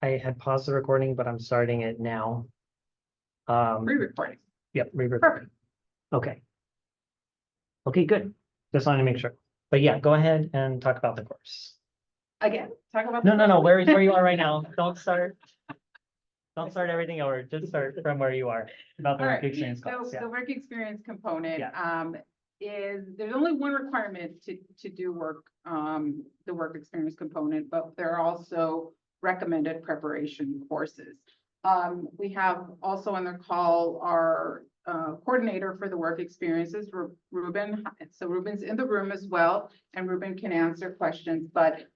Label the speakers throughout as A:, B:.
A: I had paused the recording, but I'm starting it now.
B: Re-recording.
A: Yep, re-recording.
B: Perfect.
A: Okay. Okay, good. Just wanted to make sure. But yeah, go ahead and talk about the course.
B: Again, talk about.
A: No, where you are right now. Don't start everything over. Just start from where you are about the
B: All
A: work
B: right.
A: experience
B: So
A: class. Yeah.
B: the work experience component,
A: Yeah.
B: is there's only one requirement to do work, the work experience component, but there are also recommended preparation courses. We have also on their call our coordinator for the work experiences, Ruben. So Ruben's in the room as well, and Ruben can answer questions, but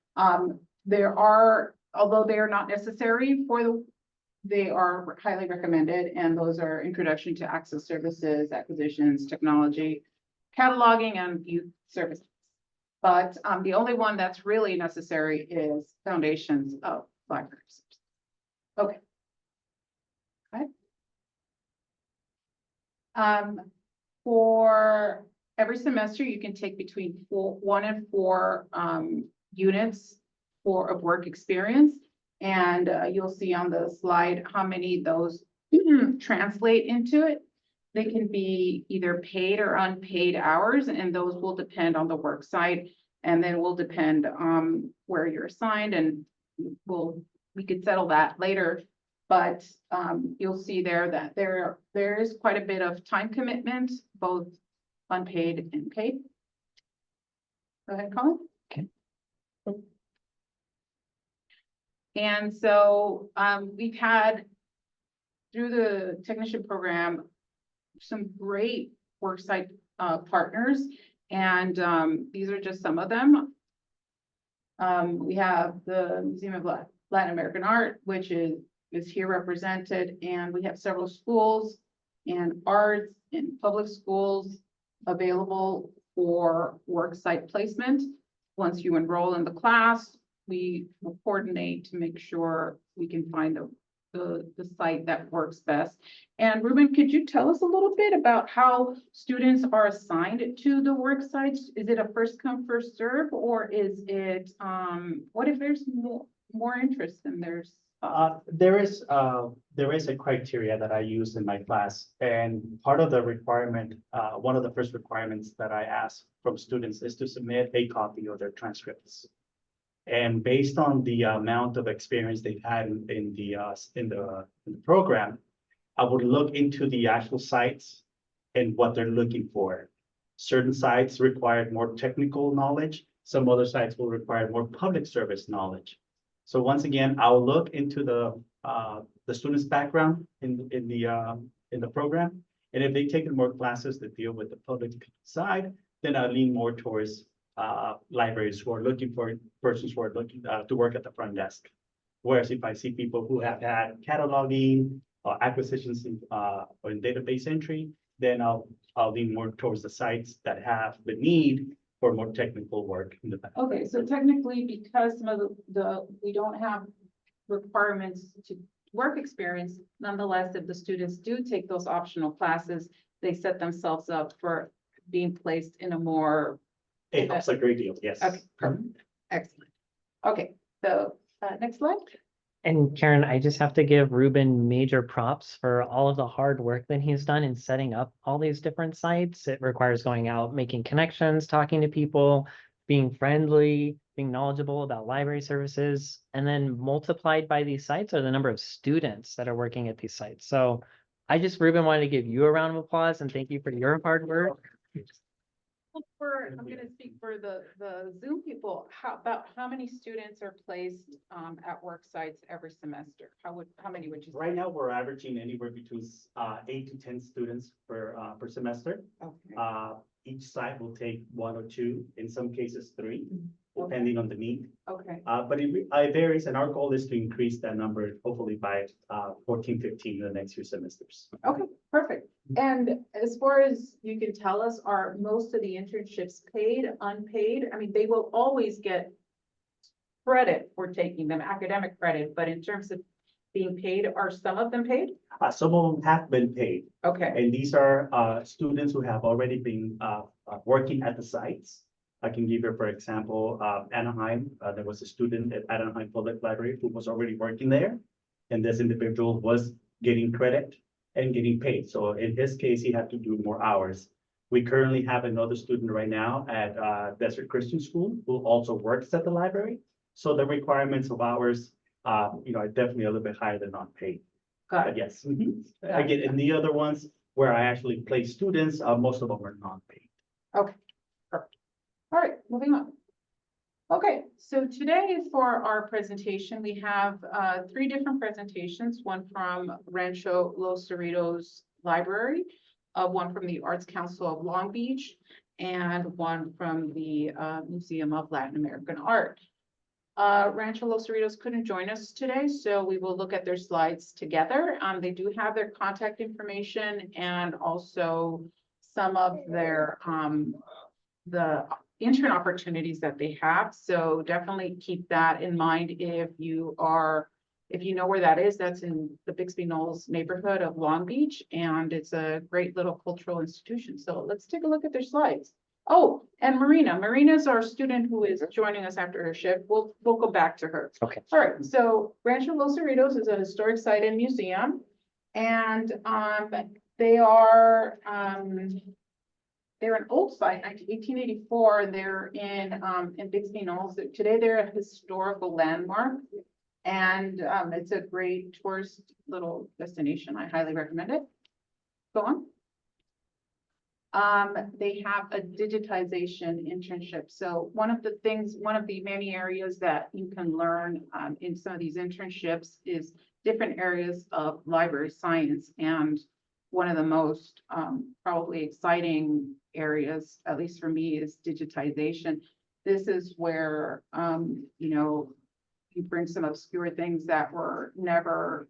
B: there are, although they are not necessary for they are highly recommended, and those are introduction to access services, acquisitions, technology, cataloging, and youth services. But the only one that's really necessary is foundations of library services. Okay. For every semester, you can take between 1 and 4 units of work experience. And you'll see on the slide how many those translate into it. They can be either paid or unpaid hours, and those will depend on the work site, and then will depend on where you're assigned, and we could settle that later. But you'll see there that there is quite a bit of time commitment, both unpaid and paid. Go ahead, Colin.
A: Okay.
B: And so we've had, through the technician program, some great worksite partners, and these are just some of them. We have the Museum of Latin American Art, which is here represented, and we have several schools and arts and public schools available for worksite placement. Once you enroll in the class, we will coordinate to make sure we can find the site that works best. And Ruben, could you tell us a little bit about how students are assigned to the work sites? Is it a first come, first serve, or is it, what if there's more interest than there's?
C: There is a criteria that I use in my class, and part of the requirement, one of the first requirements that I ask from students is to submit a copy of their transcripts. And based on the amount of experience they've had in the program, I would look into the actual sites and what they're looking for. Certain sites require more technical knowledge. Some other sites will require more public service knowledge. So once again, I'll look into the student's background in the program, and if they've taken more classes that deal with the public side, then I'll lean more towards libraries who are looking for persons who are looking to work at the front desk. Whereas if I see people who have had cataloging or acquisitions or in database entry, then I'll lean more towards the sites that have the need for more technical work in the back.
B: Okay, so technically, because some of we don't have requirements to work experience, nonetheless, if the students do take those optional classes, they set themselves up for being placed in a more.
C: It helps a great deal, yes.
B: Okay, perfect. Excellent. Okay, so next slide.
A: And Karen, I just have to give Ruben major props for all of the hard work that he's done in setting up all these different sites. It requires going out, making connections, talking to people, being friendly, being knowledgeable about library services, and then multiplied by these sites are the number of students that are working at these sites. So Ruben, wanted to give you a round of applause and thank you for your hard work.
B: I'm going to speak for the Zoom people. How many students are placed at work sites every semester? How many would you say?
C: Right now, we're averaging anywhere between 8 to 10 students per semester.
B: Okay.
C: Each site will take 1 or 2, in some cases 3, depending on the need.
B: Okay.
C: But it varies, and our goal is to increase that number hopefully by 14, 15 in the next few semesters.
B: Okay, perfect. And as far as you can tell us, are most of the internships paid, unpaid? I mean, they will always get credit for taking them, academic credit, but in terms of being paid, are some of them paid?
C: Some of them have been paid.
B: Okay.
C: And these are students who have already been working at the sites. I can give you, for example, Anaheim. There was a student at Anaheim Public Library who was already working there. And this individual was getting credit and getting paid. So in his case, he had to do more hours. We currently have another student right now at Desert Christian School who also works at the library. So the requirements of hours, are definitely a little bit higher than non-paid.
B: Got
C: But
B: it.
C: yes,
B: Got it.
C: again, in the other ones where I actually place students, most of them are non-paid.
B: Okay, perfect. All right, moving on. Okay, so today for our presentation, we have three different presentations, one from Rancho Los Cerritos Library, one from the Arts Council of Long Beach, and one from the Museum of Latin American Art. Rancho Los Cerritos couldn't join us today, so we will look at their slides together. They do have their contact information and also some of their the intern opportunities that they have. So definitely keep that in mind if you know where that is. That's in the Bixby Knolls neighborhood of Long Beach, and it's a great little cultural institution. So let's take a look at their slides. Oh, and Marina. Marina's our student who is joining us after her shift. We'll go back to her.
A: Okay.
B: All right, so Rancho Los Cerritos is a historic site and museum, and they're an old site, 1884. They're in Bixby Knolls. Today, they're a historical landmark, and it's a great tourist little destination. I highly recommend it. Go on. They have a digitization internship. So one of the many areas that you can learn in some of these internships is different areas of library science. And one of the most probably exciting areas, at least for me, is digitization. This is where, you bring some obscure things that were never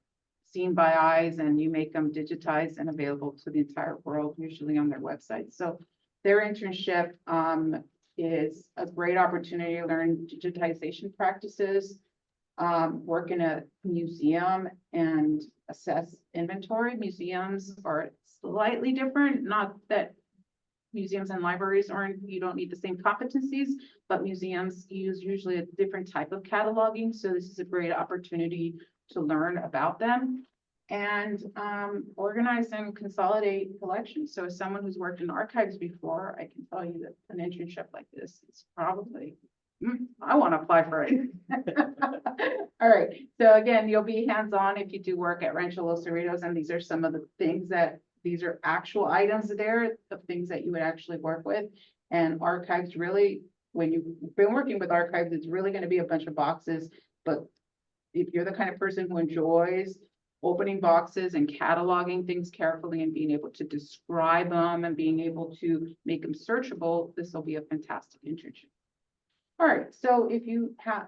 B: seen by eyes, and you make them digitized and available to the entire world, usually on their website. So their internship is a great opportunity to learn digitization practices, work in a museum and assess inventory. Museums are slightly different, not that museums and libraries you don't need the same competencies, but museums use usually a different type of cataloging. So this is a great opportunity to learn about them and organize and consolidate collections. So as someone who's worked in archives before, I can tell you that an internship like this is probably, I want to apply for it. All right. So again, you'll be hands-on if you do work at Rancho Los Cerritos, and these are some of the things these are actual items there, of things that you would actually work with. And archives really, when you've been working with archives, it's really going to be a bunch of boxes. But if you're the kind of person who enjoys opening boxes and cataloging things carefully and being able to describe them and being able to make them searchable, this will be a fantastic internship. All right, so if you have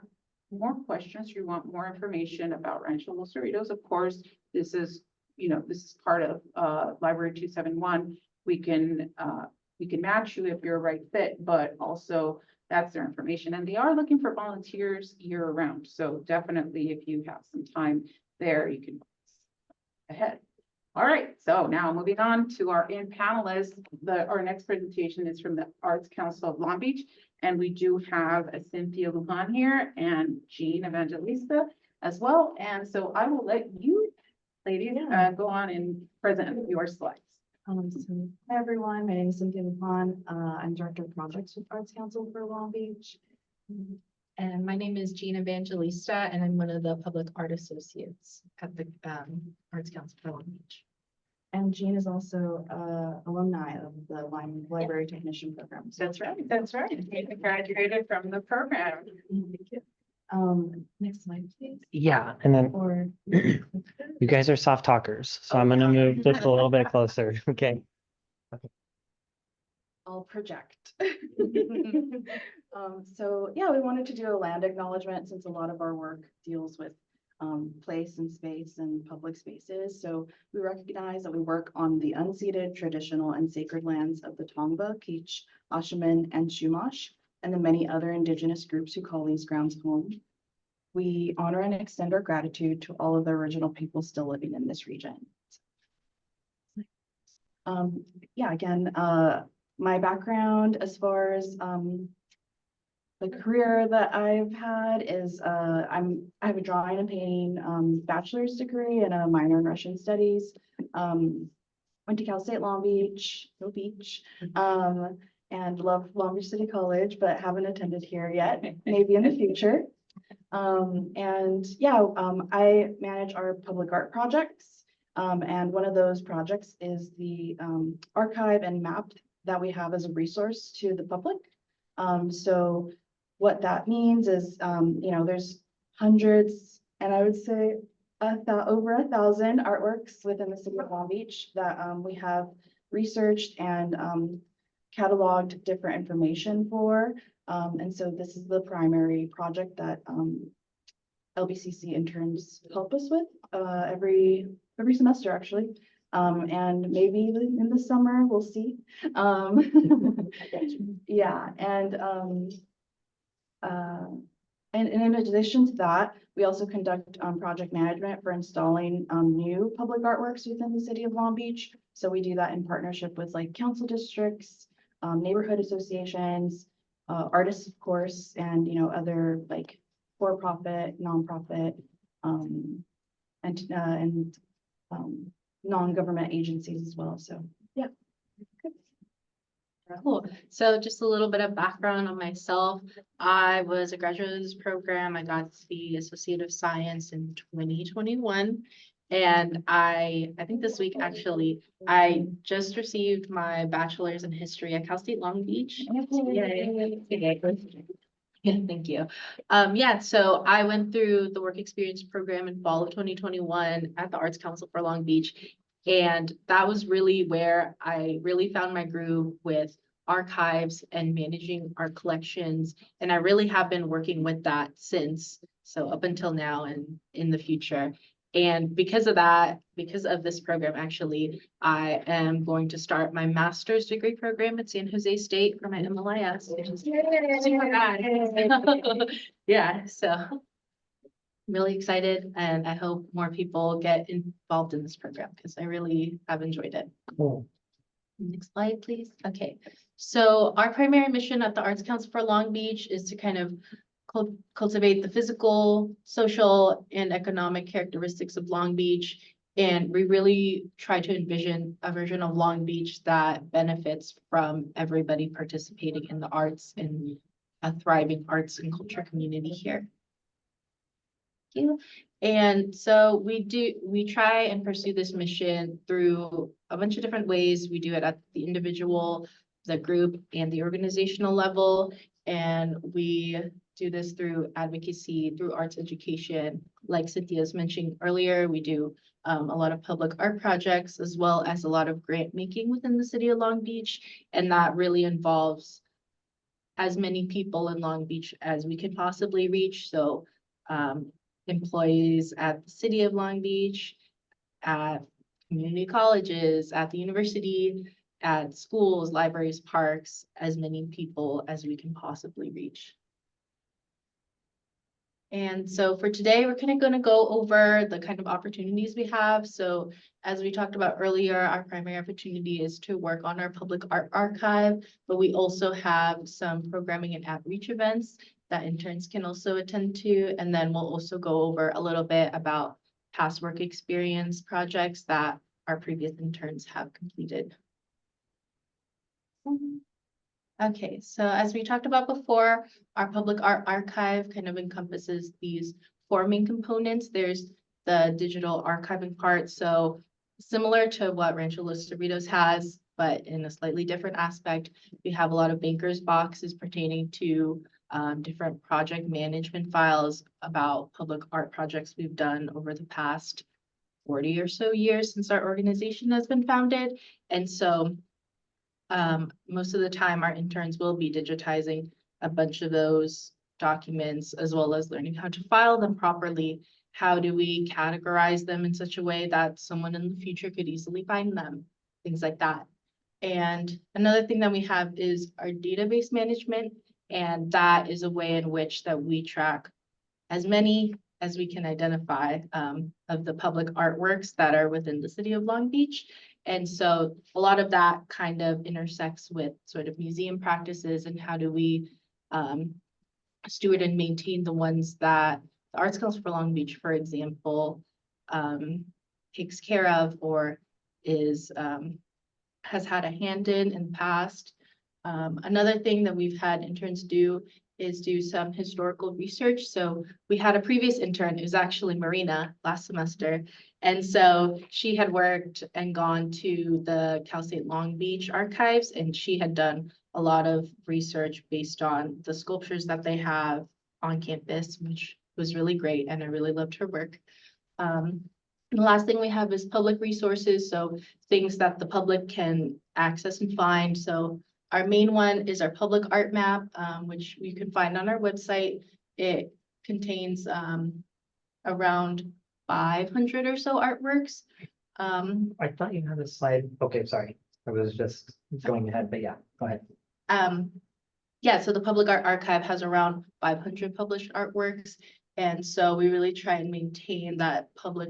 B: more questions, you want more information about Rancho Los Cerritos, of course, this is part of Library 271. We can match you if you're a right fit, but also that's their information. And they are looking for volunteers year round. So definitely if you have some time there, you can ahead. All right, so now moving on to our panelists. Our next presentation is from the Arts Council of Long Beach. And we do have a Cynthia Lujan here and Jean Evangelista as well. And so I will let you ladies go on and present your slides.
D: Hi everyone, my name is Cynthia Lujan. I'm Director of Projects with Arts Council for Long Beach.
E: And my name is Jean Evangelista, and I'm one of the Public Art Associates at the Arts Council for Long Beach.
D: And Jean is also alumni of the Library Technician Program. So
B: That's right. That's right. You graduated from the program.
D: thank you. Next slide, please.
A: Yeah, and then
D: Or
A: you guys are soft talkers, so I'm gonna move just a little bit closer. Okay.
D: I'll project. So yeah, we wanted to do a land acknowledgement since a lot of our work deals with place and space and public spaces. So we recognize that we work on the unceded, traditional, and sacred lands of the Tongva, Kizh, Ashaman, and Chumash, and the many other Indigenous groups who call these grounds home. We honor and extend our gratitude to all of the original people still living in this region. Yeah, again, my background as far as the career that I've had is, I have a drawing and painting, bachelor's degree and a minor in Russian studies. Went to Cal State Long Beach, go beach, and love Long Beach City College, but haven't attended here yet, maybe in the future. And yeah, I manage our public art projects. And one of those projects is the archive and map that we have as a resource to the public. So what that means is, you know, there's hundreds, and I would say over 1,000 artworks within the city of Long Beach that we have researched and cataloged different information for. And so this is the primary project that LBCC interns help us with every semester, actually. And maybe in the summer, we'll see. Yeah, and in addition to that, we also conduct project management for installing new public artworks within the city of Long Beach. So we do that in partnership with like council districts, neighborhood associations, artists, of course, and you know, other like for-profit, nonprofit, and non-government agencies as well. So yeah.
E: Cool. So just a little bit of background on myself. I was a graduate of this program. I got the Associate of Science in 2021. And I think this week, actually, I just received my bachelor's in history at Cal State Long Beach. Yay. Yeah, thank you. Yeah, so I went through the work experience program in fall of 2021 at the Arts Council for Long Beach. And that was really where I really found my groove with archives and managing art collections. And I really have been working with that since, so up until now and in the future. And because of that, because of this program, actually, I am going to start my master's degree program at San Jose State for my MLIS, which is super rad. Yeah, so I'm really excited, and I hope more people get involved in this program because I really have enjoyed it.
A: Cool.
E: Next slide, please. Okay, so our primary mission at the Arts Council for Long Beach is to kind of cultivate the physical, social, and economic characteristics of Long Beach. And we really try to envision a version of Long Beach that benefits from everybody participating in the arts and a thriving arts and culture community here. Thank you. And so we try and pursue this mission through a bunch of different ways. We do it at the individual, the group, and the organizational level. And we do this through advocacy, through arts education. Like Cynthia's mentioned earlier, we do a lot of public art projects, as well as a lot of grant making within the city of Long Beach. And that really involves as many people in Long Beach as we could possibly reach. So employees at the city of Long Beach, at community colleges, at the university, at schools, libraries, parks, as many people as we can possibly reach. And so for today, we're kind of going to go over the kind of opportunities we have. So as we talked about earlier, our primary opportunity is to work on our public art archive, but we also have some programming and outreach events that interns can also attend to. And then we'll also go over a little bit about past work experience projects that our previous interns have completed. Okay, so as we talked about before, our public art archive kind of encompasses these four main components. There's the digital archiving part. So similar to what Rancho Los Cerritos has, but in a slightly different aspect, we have a lot of bankers boxes pertaining to different project management files about public art projects we've done over the past 40 or so years since our organization has been founded. And so most of the time our interns will be digitizing a bunch of those documents, as well as learning how to file them properly. How do we categorize them in such a way that someone in the future could easily find them? Things like that. And another thing that we have is our database management. And that is a way in which that we track as many as we can identify of the public artworks that are within the city of Long Beach. And so a lot of that kind of intersects with sort of museum practices and how do we steward and maintain the ones that the Arts Council for Long Beach, for example, takes care of or is, has had a hand in the past. Another thing that we've had interns do is do some historical research. So we had a previous intern, it was actually Marina last semester. And so she had worked and gone to the Cal State Long Beach archives, and she had done a lot of research based on the sculptures that they have on campus, which was really great, and I really loved her work. The last thing we have is public resources, so things that the public can access and find. So our main one is our public art map, which you can find on our website. It contains around 500 or so artworks.
A: I thought you had a slide. Okay, sorry. I was just going ahead, but yeah, go ahead.
E: Yeah, so the Public Art Archive has around 500 published artworks. And so we really try and maintain that public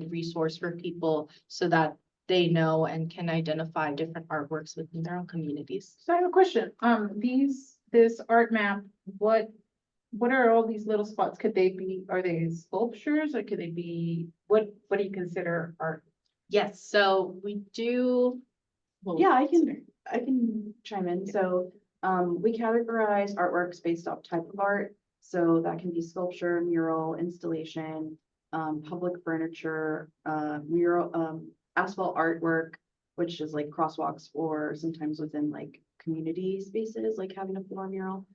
E: resource for people so that they know and can identify different artworks within their own communities.
B: So I have a question, this art map, what are all these little spots? Could they be, are they sculptures or could they be, what do you consider art?
E: Yes, so we do. well,
D: Yeah, I can chime in. So, we categorize artworks based off type of art. So that can be sculpture, mural, installation, public furniture, mural, asphalt artwork, which is like crosswalks or sometimes within like community spaces, like having a floor mural.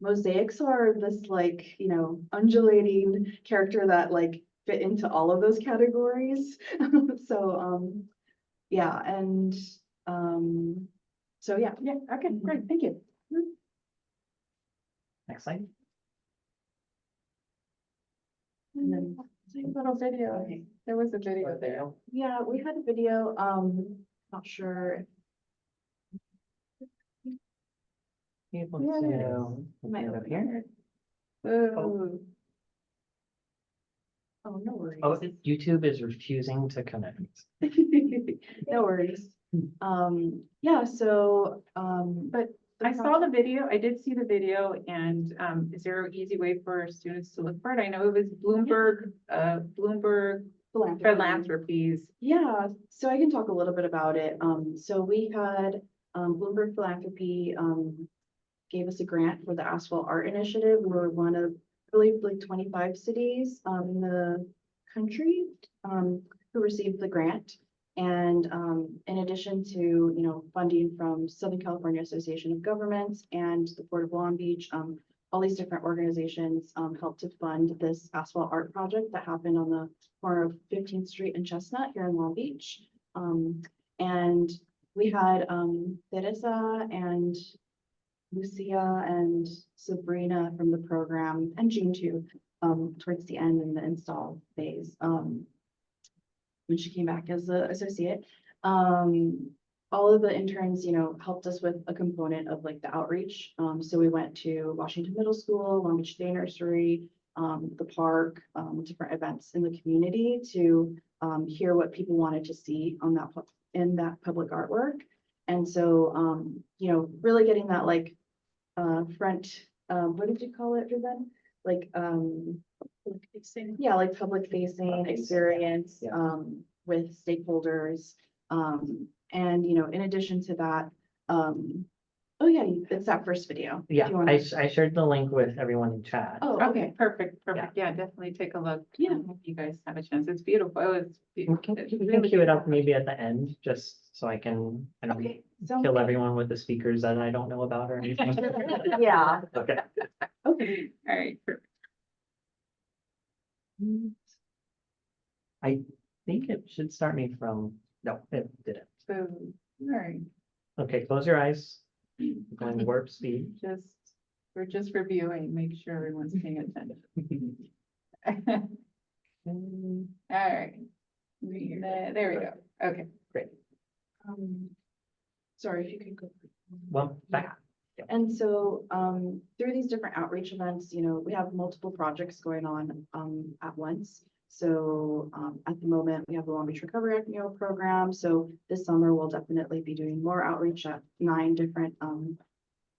D: Mosaics are this like, you know, undulating character that like fit into all of those categories. So, yeah, and, so yeah.
B: Yeah, okay, great, thank you.
A: Next slide.
D: And then,
B: Little video,
D: Okay.
B: there was a video there.
D: yeah, we had a video, not sure.
A: Be able
B: Yeah.
A: to
D: Might
A: get up
D: open
A: here.
B: Ooh.
D: Oh, no worries.
A: Oh, YouTube is refusing to connect.
D: No worries. Yeah, so,
B: But I saw the video, I did see the video, and is there an easy way for students to look for it? I know it was Bloomberg Philanthropies.
D: Yeah, so I can talk a little bit about it. So we had, Bloomberg Philanthropy, gave us a grant for the Asphalt Art Initiative. We were one of, I believe, like 25 cities, in the country, who received the grant. And, in addition to, you know, funding from Southern California Association of Governments and the Port of Long Beach, all these different organizations, helped to fund this asphalt art project that happened on the corner of 15th Street and Chestnut here in Long Beach. And we had, Teresa and Lucia and Sabrina from the program, and Jean too, towards the end in the install phase, when she came back as an associate. All of the interns, you know, helped us with a component of like the outreach. So we went to Washington Middle School, Long Beach Day Nursery, the park, different events in the community to hear what people wanted to see on that in that public artwork. And so, you know, really getting that like front, what did you call it, Ruben? Like, yeah, like public facing experience, with stakeholders. And, you know, in addition to that, oh yeah, it's that first video. if
A: Yeah,
D: you wanna-
A: I shared the link with everyone in chat.
D: Oh,
B: Okay, perfect, yeah, definitely take a look.
D: Yeah.
B: If you guys have a chance, it's beautiful, it's.
A: We can queue it up maybe at the end, just so I can kind of
D: Okay. sounds
A: kill
D: good.
A: everyone with the speakers that I don't know about or anything.
D: Yeah,
A: Okay.
D: okay.
B: All right, perfect.
A: I think it should start me from, no, it didn't.
B: So, all right,
A: Okay, close your eyes. Going warp speed.
B: we're just reviewing, make sure everyone's paying attention. All right. There we go, okay.
D: Sorry, if you could go.
A: Well, back.
D: And so, through these different outreach events, you know, we have multiple projects going on, at once. So, at the moment, we have the Long Beach Recovery Annual Program. So this summer, we'll definitely be doing more outreach at 9 different,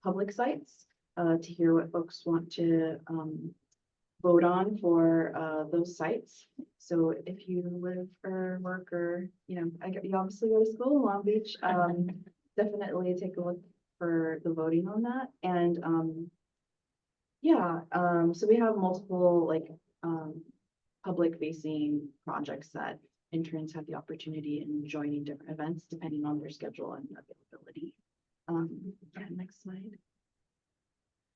D: public sites. to hear what folks want to vote on for those sites. So if you live or work or, you obviously go to school in Long Beach, definitely take a look for the voting on that. And so we have multiple public facing projects that interns have the opportunity in joining different events depending on their schedule and availability. Next slide.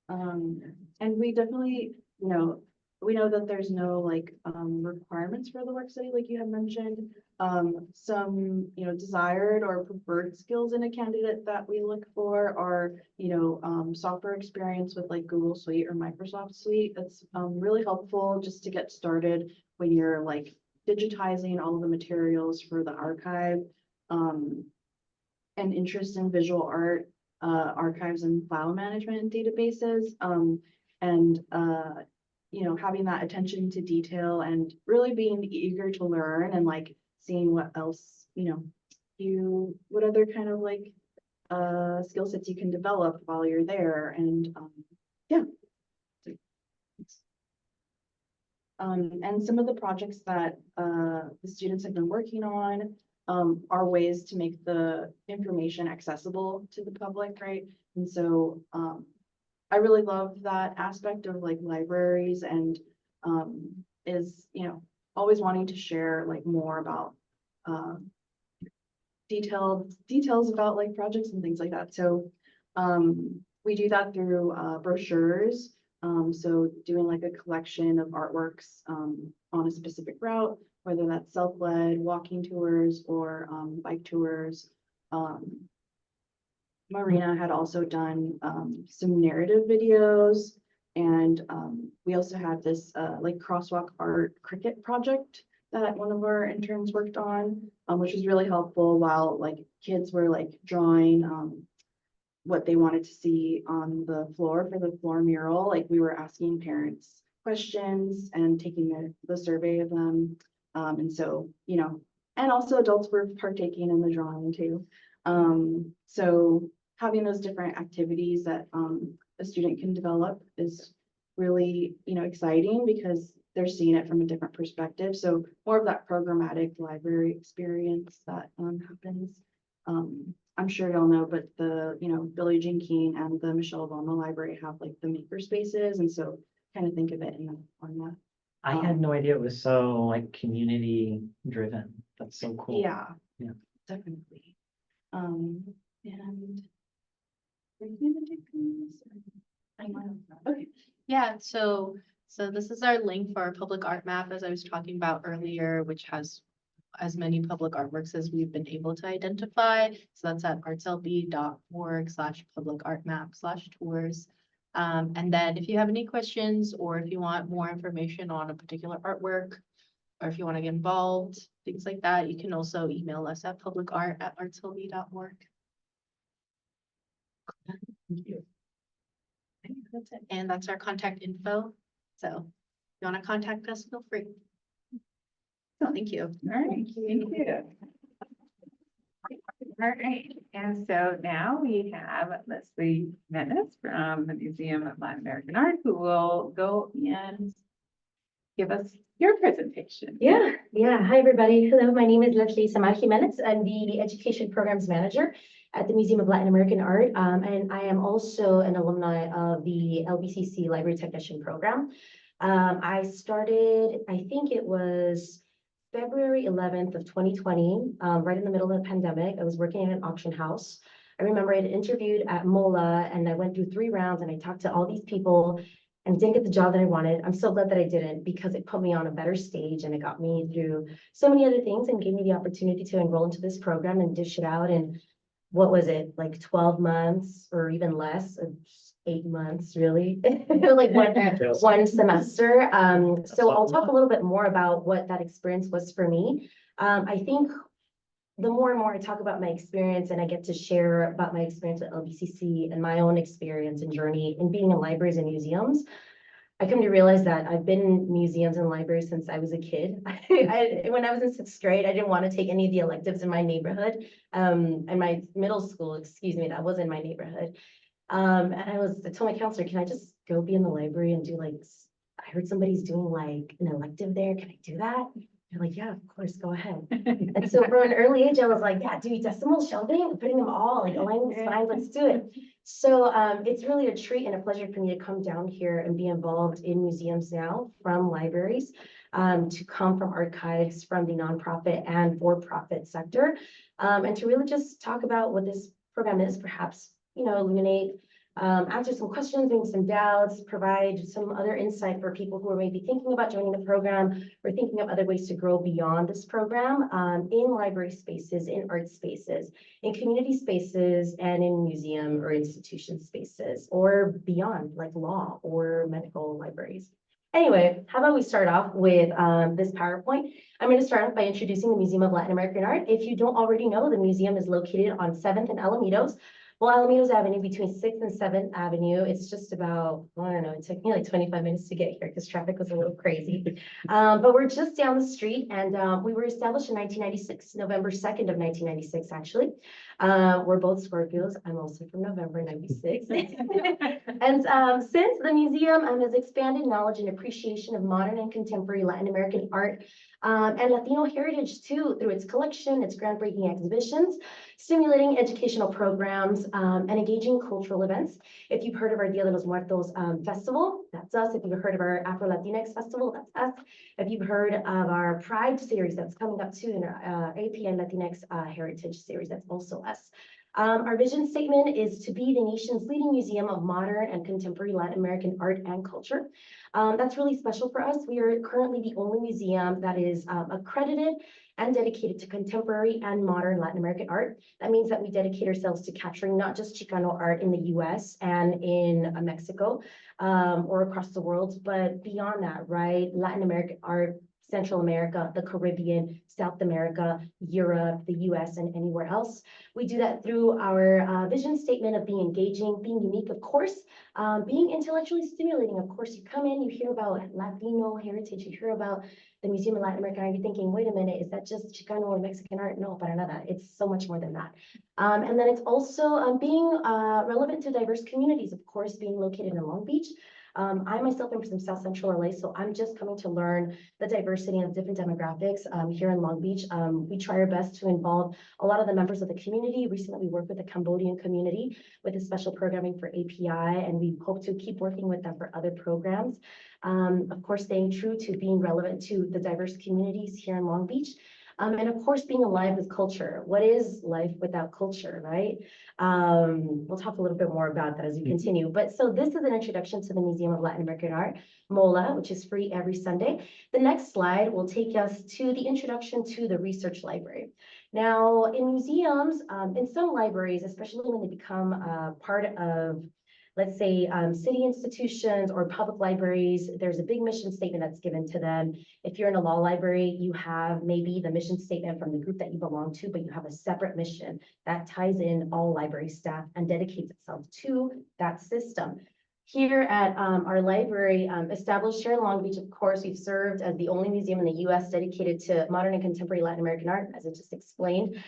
D: And we definitely, we know that there's no requirements for the work study, like you had mentioned. Some, desired or preferred skills in a candidate that we look for are, software experience with like Google Suite or Microsoft Suite. That's really helpful just to get started when you're digitizing all of the materials for the archive. And interest in visual art, archives and file management and databases. Having that attention to detail and really being eager to learn and seeing what else, what other kind of skill sets you can develop while you're there. And and some of the projects that the students have been working on are ways to make the information accessible to the public, right? And so I really love that aspect of libraries and is, always wanting to share more about details about projects and things like that. So we do that through brochures. So doing a collection of artworks on a specific route, whether that's self-led walking tours or bike tours. Marina had also done some narrative videos, and we also had this crosswalk art cricket project that one of our interns worked on, which was really helpful while kids were drawing what they wanted to see on the floor for the floor mural. We were asking parents questions and taking the survey of them. And so, and also adults were partaking in the drawing too. So having those different activities that a student can develop is really, exciting because they're seeing it from a different perspective. So more of that programmatic library experience that happens. I'm sure y'all know, but the, Billie Jean King and the Michelle Obama Library have the maker spaces. And so kind of think of it in that format.
A: I had no idea it was so community driven. That's so cool.
D: Yeah.
A: Yeah.
D: Definitely. And okay.
E: Yeah, so this is our link for our public art map, as I was talking about earlier, which has as many public artworks as we've been able to identify. So that's at artslb.org/public-art-map/tours. And then if you have any questions or if you want more information on a particular artwork, or if you want to get involved, things like that, you can also email us at publicart@artslb.org. Thank you. I think that's it. And that's our contact info. So if you want to contact us, feel free. So thank you.
B: All right, thank you. All right, and so now we have Leslie Menace from the Museum of Latin American Art, who will go and give us your presentation.
F: Yeah. Hi, everybody. Hello, my name is Leslie Samar Jimenez. I'm the Education Programs Manager at the Museum of Latin American Art. And I am also an alumni of the LBCC Library Technician Program. I started, I think it was February 11th of 2020, right in the middle of the pandemic. I was working in an auction house. I remember I had interviewed at MOLA and I went through 3 rounds and I talked to all these people and didn't get the job that I wanted. I'm so glad that I didn't, because it put me on a better stage and it got me through so many other things and gave me the opportunity to enroll into this program and dish it out. And what was it, 12 months or even less, 8 months, really, one semester. So I'll talk a little bit more about what that experience was for me. I think the more and more I talk about my experience and I get to share about my experience at LBCC and my own experience and journey in being in libraries and museums, I come to realize that I've been in museums and libraries since I was a kid. When I was in 6th grade, I didn't want to take any of the electives in my neighborhood. And my middle school, that was in my neighborhood. And I told my counselor, can I just go be in the library and do like, I heard somebody's doing like an elective there. Can I do that? They're like, yeah, of course, go ahead. And so from an early age, I was like, yeah, do decimal shelving, putting them all, like aligning the spines, let's do it. So it's really a treat and a pleasure for me to come down here and be involved in museums now from libraries, to come from archives, from the nonprofit and for-profit sector, and to really just talk about what this program is, perhaps, illuminate, answer some questions, maybe some doubts, provide some other insight for people who are maybe thinking about joining the program or thinking of other ways to grow beyond this program, in library spaces, in art spaces, in community spaces, and in museum or institution spaces, or beyond, like law or medical libraries. Anyway, how about we start off with this PowerPoint? I'm going to start off by introducing the Museum of Latin American Art. If you don't already know, the museum is located on 7th and Alamitos. Well, Alamitos Avenue, between 6th and 7th Avenue. It's just about, I don't know, it took me like 25 minutes to get here because traffic was a little crazy. But we're just down the street, and we were established in 1996, November 2nd of 1996, actually. We're both Scorpios. I'm also from November 96. And since the museum has expanded knowledge and appreciation of modern and contemporary Latin American art, and Latino heritage too, through its collection, its groundbreaking exhibitions, stimulating educational programs, and engaging cultural events. If you've heard of our Dia de los Muertos festival, that's us. If you've heard of our Afro-Latinx festival, that's us. If you've heard of our Pride series that's coming up soon, our AP and Latinx heritage series, that's also us. Our vision statement is to be the nation's leading museum of modern and contemporary Latin American art and culture. That's really special for us. We are currently the only museum that is accredited and dedicated to contemporary and modern Latin American art. That means that we dedicate ourselves to capturing not just Chicano art in the US and in Mexico, or across the world, but beyond that, right? Latin American art, Central America, the Caribbean, South America, Europe, the US, and anywhere else. We do that through our vision statement of being engaging, being unique, of course, being intellectually stimulating. Of course, you come in, you hear about Latino heritage, you hear about the Museum of Latin America, and you're thinking, wait a minute, is that just Chicano or Mexican art? No, para nada. It's so much more than that. And then it's also being relevant to diverse communities, of course, being located in Long Beach. I myself am from South Central LA, so I'm just coming to learn the diversity of different demographics here in Long Beach. We try our best to involve a lot of the members of the community. Recently, we worked with the Cambodian community with a special programming for API, and we hope to keep working with them for other programs. Of course, staying true to being relevant to the diverse communities here in Long Beach. And of course, being alive with culture. What is life without culture, right? We'll talk a little bit more about that as we continue. But so this is an introduction to the Museum of Latin American Art, MOLA, which is free every Sunday. The next slide will take us to the introduction to the research library. Now, in museums, in some libraries, especially when they become part of, let's say, city institutions or public libraries, there's a big mission statement that's given to them. If you're in a law library, you have maybe the mission statement from the group that you belong to, but you have a separate mission that ties in all library staff and dedicates itself to that system. Here at our library, established here in Long Beach, of course, we've served as the only museum in the US dedicated to modern and contemporary Latin American art, as I just explained.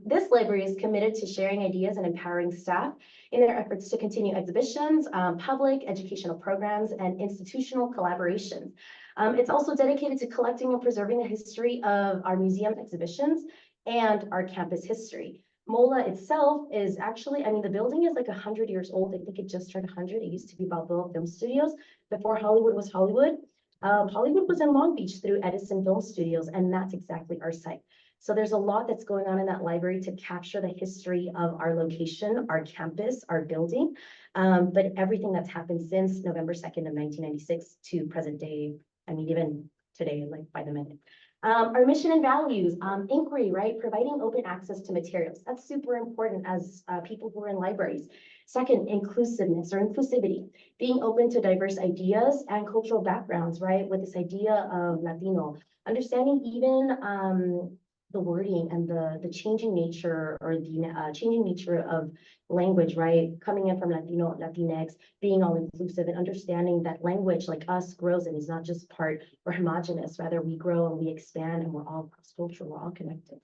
F: This library is committed to sharing ideas and empowering staff in their efforts to continue exhibitions, public educational programs, and institutional collaborations. It's also dedicated to collecting and preserving the history of our museum exhibitions and our campus history. MOLA itself is actually, the building is like 100 years old. I think it just turned 100. It used to be Balboa Film Studios before Hollywood was Hollywood. Hollywood was in Long Beach through Edison Film Studios, and that's exactly our site. So there's a lot that's going on in that library to capture the history of our location, our campus, our building, but everything that's happened since November 2nd of 1996 to present day, even today, like by the minute. Our mission and values, inquiry, right? Providing open access to materials. That's super important as people who are in libraries. Second, inclusiveness or inclusivity, being open to diverse ideas and cultural backgrounds, right? With this idea of Latino, understanding even the wording and the changing nature or the changing nature of language, right? Coming in from Latino, Latinx, being all inclusive and understanding that language like us grows and is not just part or homogenous, rather we grow and we expand and we're all cross-cultural, we're all connected.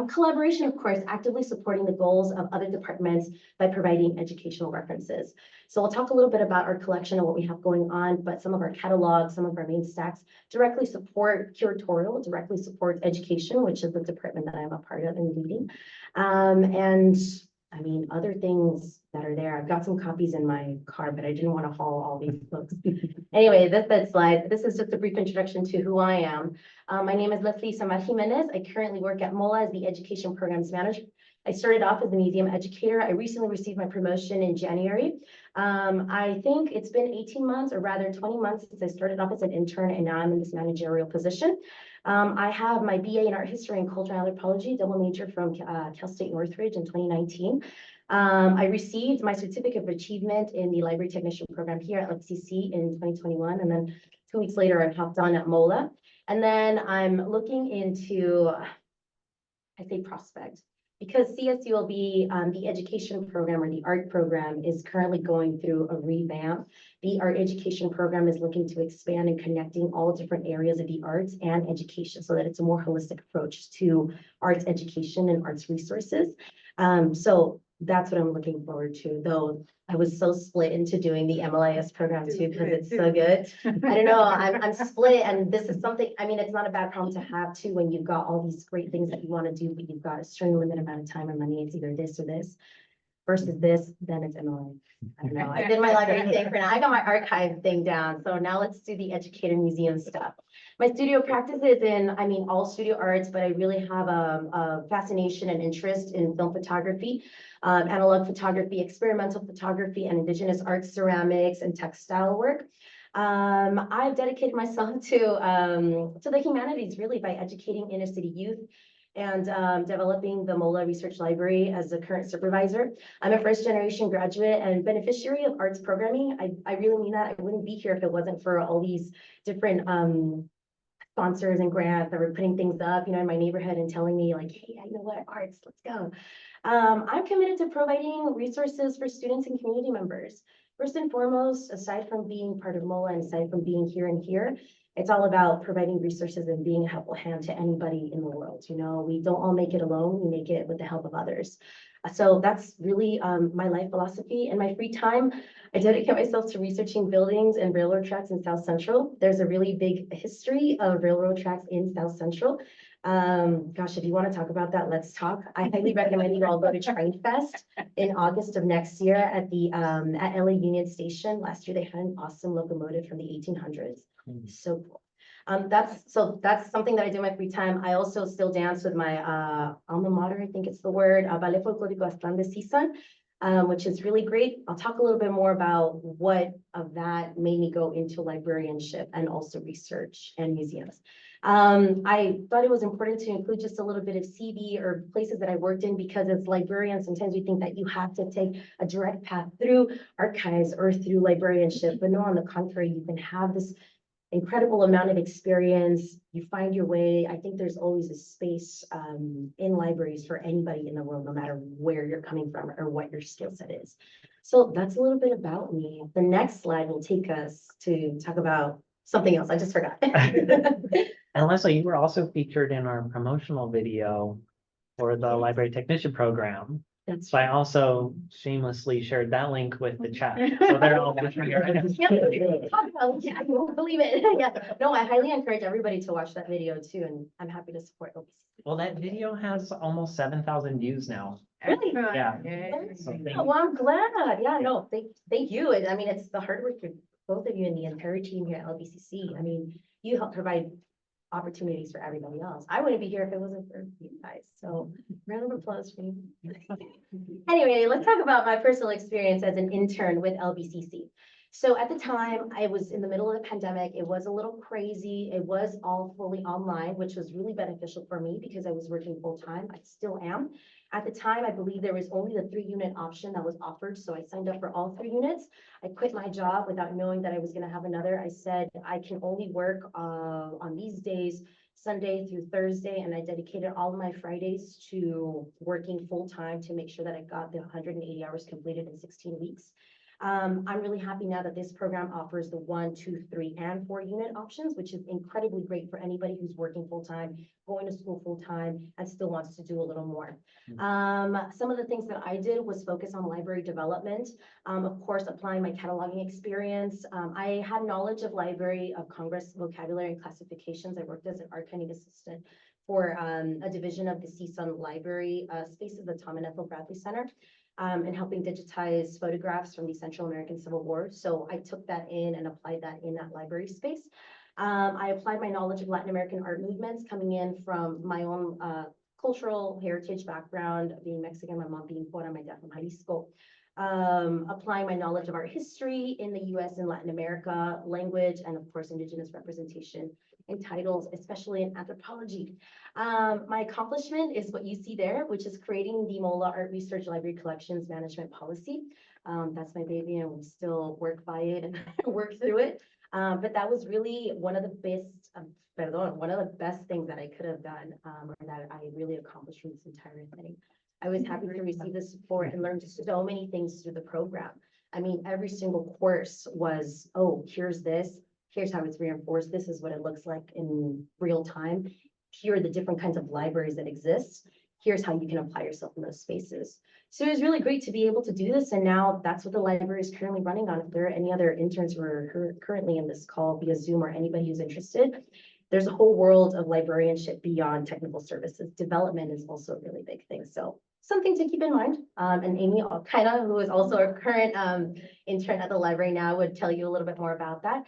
F: Collaboration, of course, actively supporting the goals of other departments by providing educational references. So I'll talk a little bit about our collection and what we have going on, but some of our catalogs, some of our main stacks directly support curatorial, directly support education, which is the department that I'm a part of and leading. And I mean, other things that are there, I've got some copies in my car, but I didn't want to haul all these books. Anyway, that slide, this is just a brief introduction to who I am. My name is Leslie Samar Jimenez. I currently work at MLIS as the Education Programs Manager. I started off as a museum educator. I recently received my promotion in January. I think it's been 18 months, or rather 20 months since I started off as an intern, and now I'm in this managerial position. I have my BA in Art History and Cultural Anthropology, double major from Cal State Northridge in 2019. I received my certificate of achievement in the library technician program here at LCC in 2021. And then 2 weeks later, I hopped on at MOLA. And then I'm looking into, I say prospect, because CSULB, the education program or the art program is currently going through a revamp. The art education program is looking to expand and connecting all different areas of the arts and education so that it's a more holistic approach to arts education and arts resources. So that's what I'm looking forward to, though I was so split into doing the MLIS program too, because it's so good. I don't know, I'm split, and this is something, I mean, it's not a bad problem to have too when you've got all these great things that you want to do, but you've got a certain limited amount of time and money. It's either this or this versus this, then it's MLIS. I don't know, I did my library thing for now. I got my archive thing down. So now let's do the educator museum stuff. My studio practice is in, I mean, all studio arts, but I really have a fascination and interest in film photography, analog photography, experimental photography, and indigenous arts, ceramics, and textile work. I've dedicated myself to the humanities really by educating inner city youth and developing the MOLA Research Library as a current supervisor. I'm a first generation graduate and beneficiary of arts programming. I really mean that. I wouldn't be here if it wasn't for all these different sponsors and grants that were putting things up, you know, in my neighborhood and telling me like, hey, I know what, arts, let's go. I'm committed to providing resources for students and community members. First and foremost, aside from being part of MOLA and aside from being here and here, it's all about providing resources and being a helpful hand to anybody in the world. You know, we don't all make it alone, we make it with the help of others. So that's really my life philosophy. In my free time, I dedicate myself to researching buildings and railroad tracks in South Central. There's a really big history of railroad tracks in South Central. Gosh, if you want to talk about that, let's talk. I highly recommend you all go to Train Fest in August of next year at the at LA Union Station. Last year they had an awesome locomotive from the 1800s. So cool. That's something that I do in my free time. I also still dance with my alma mater, I think it's the word, Ballet Folclórico Aztlán de Cizan, which is really great. I'll talk a little bit more about what of that made me go into librarianship and also research and museums. I thought it was important to include just a little bit of CV or places that I worked in, because as librarians, sometimes we think that you have to take a direct path through archives or through librarianship, but no, on the contrary, you can have this incredible amount of experience. You find your way. I think there's always a space in libraries for anybody in the world, no matter where you're coming from or what your skill set is. So that's a little bit about me. The next slide will take us to talk about something else. I just forgot.
A: And Leslie, you were also featured in our promotional video for the library technician program.
F: That's
A: So I also shamelessly shared that link with the chat. So they're all watching here.
F: Yeah, you won't believe it. Yeah. No, I highly encourage everybody to watch that video too, and I'm happy to support LBC.
A: Well, that video has almost 7,000 views now.
F: Really?
A: Yeah.
F: So, well, I'm glad. Yeah, no, thank you. I mean, it's the hard work for both of you and the entire team here at LBCC. I mean, you help provide opportunities for everybody else. I wouldn't be here if it wasn't for you guys. So round of applause for you. Anyway, let's talk about my personal experience as an intern with LBCC. So at the time, I was in the middle of the pandemic. It was a little crazy. It was all fully online, which was really beneficial for me because I was working full time. I still am. At the time, I believe there was only the 3-unit option that was offered. So I signed up for all 3 units. I quit my job without knowing that I was going to have another. I said, I can only work on these days, Sunday through Thursday. And I dedicated all of my Fridays to working full time to make sure that I got the 180 hours completed in 16 weeks. I'm really happy now that this program offers the 1, 2, 3, and 4 unit options, which is incredibly great for anybody who's working full-time, going to school full-time, and still wants to do a little more. Some of the things that I did was focus on library development. Of course, applying my cataloging experience. I had knowledge of Library of Congress vocabulary and classifications. I worked as an archiving assistant for a division of the CSUN Library space of the Tom and Ethel Bradley Center. And helping digitize photographs from the Central American Civil War. So I took that in and applied that in that library space. I applied my knowledge of Latin American art movements coming in from my own cultural heritage background, being Mexican, my mom being Puerto, my dad from Jalisco. Applying my knowledge of art history in the US and Latin America, language, and of course, indigenous representation in titles, especially in anthropology. My accomplishment is what you see there, which is creating the MOLA Art Research Library Collections Management Policy. That's my baby, and we still work by it and work through it. But that was really one of the best things that I could have done, or that I really accomplished from this entire thing. I was happy to receive the support and learn so many things through the program. I mean, every single course was, oh, here's this, here's how it's reinforced, this is what it looks like in real time. Here are the different kinds of libraries that exist. Here's how you can apply yourself in those spaces. So it was really great to be able to do this. And now that's what the library is currently running on. If there are any other interns who are currently in this call via Zoom or anybody who's interested, there's a whole world of librarianship beyond technical services. Development is also a really big thing. So something to keep in mind. And Amy Alkaina, who is also a current intern at the library now, would tell you a little bit more about that.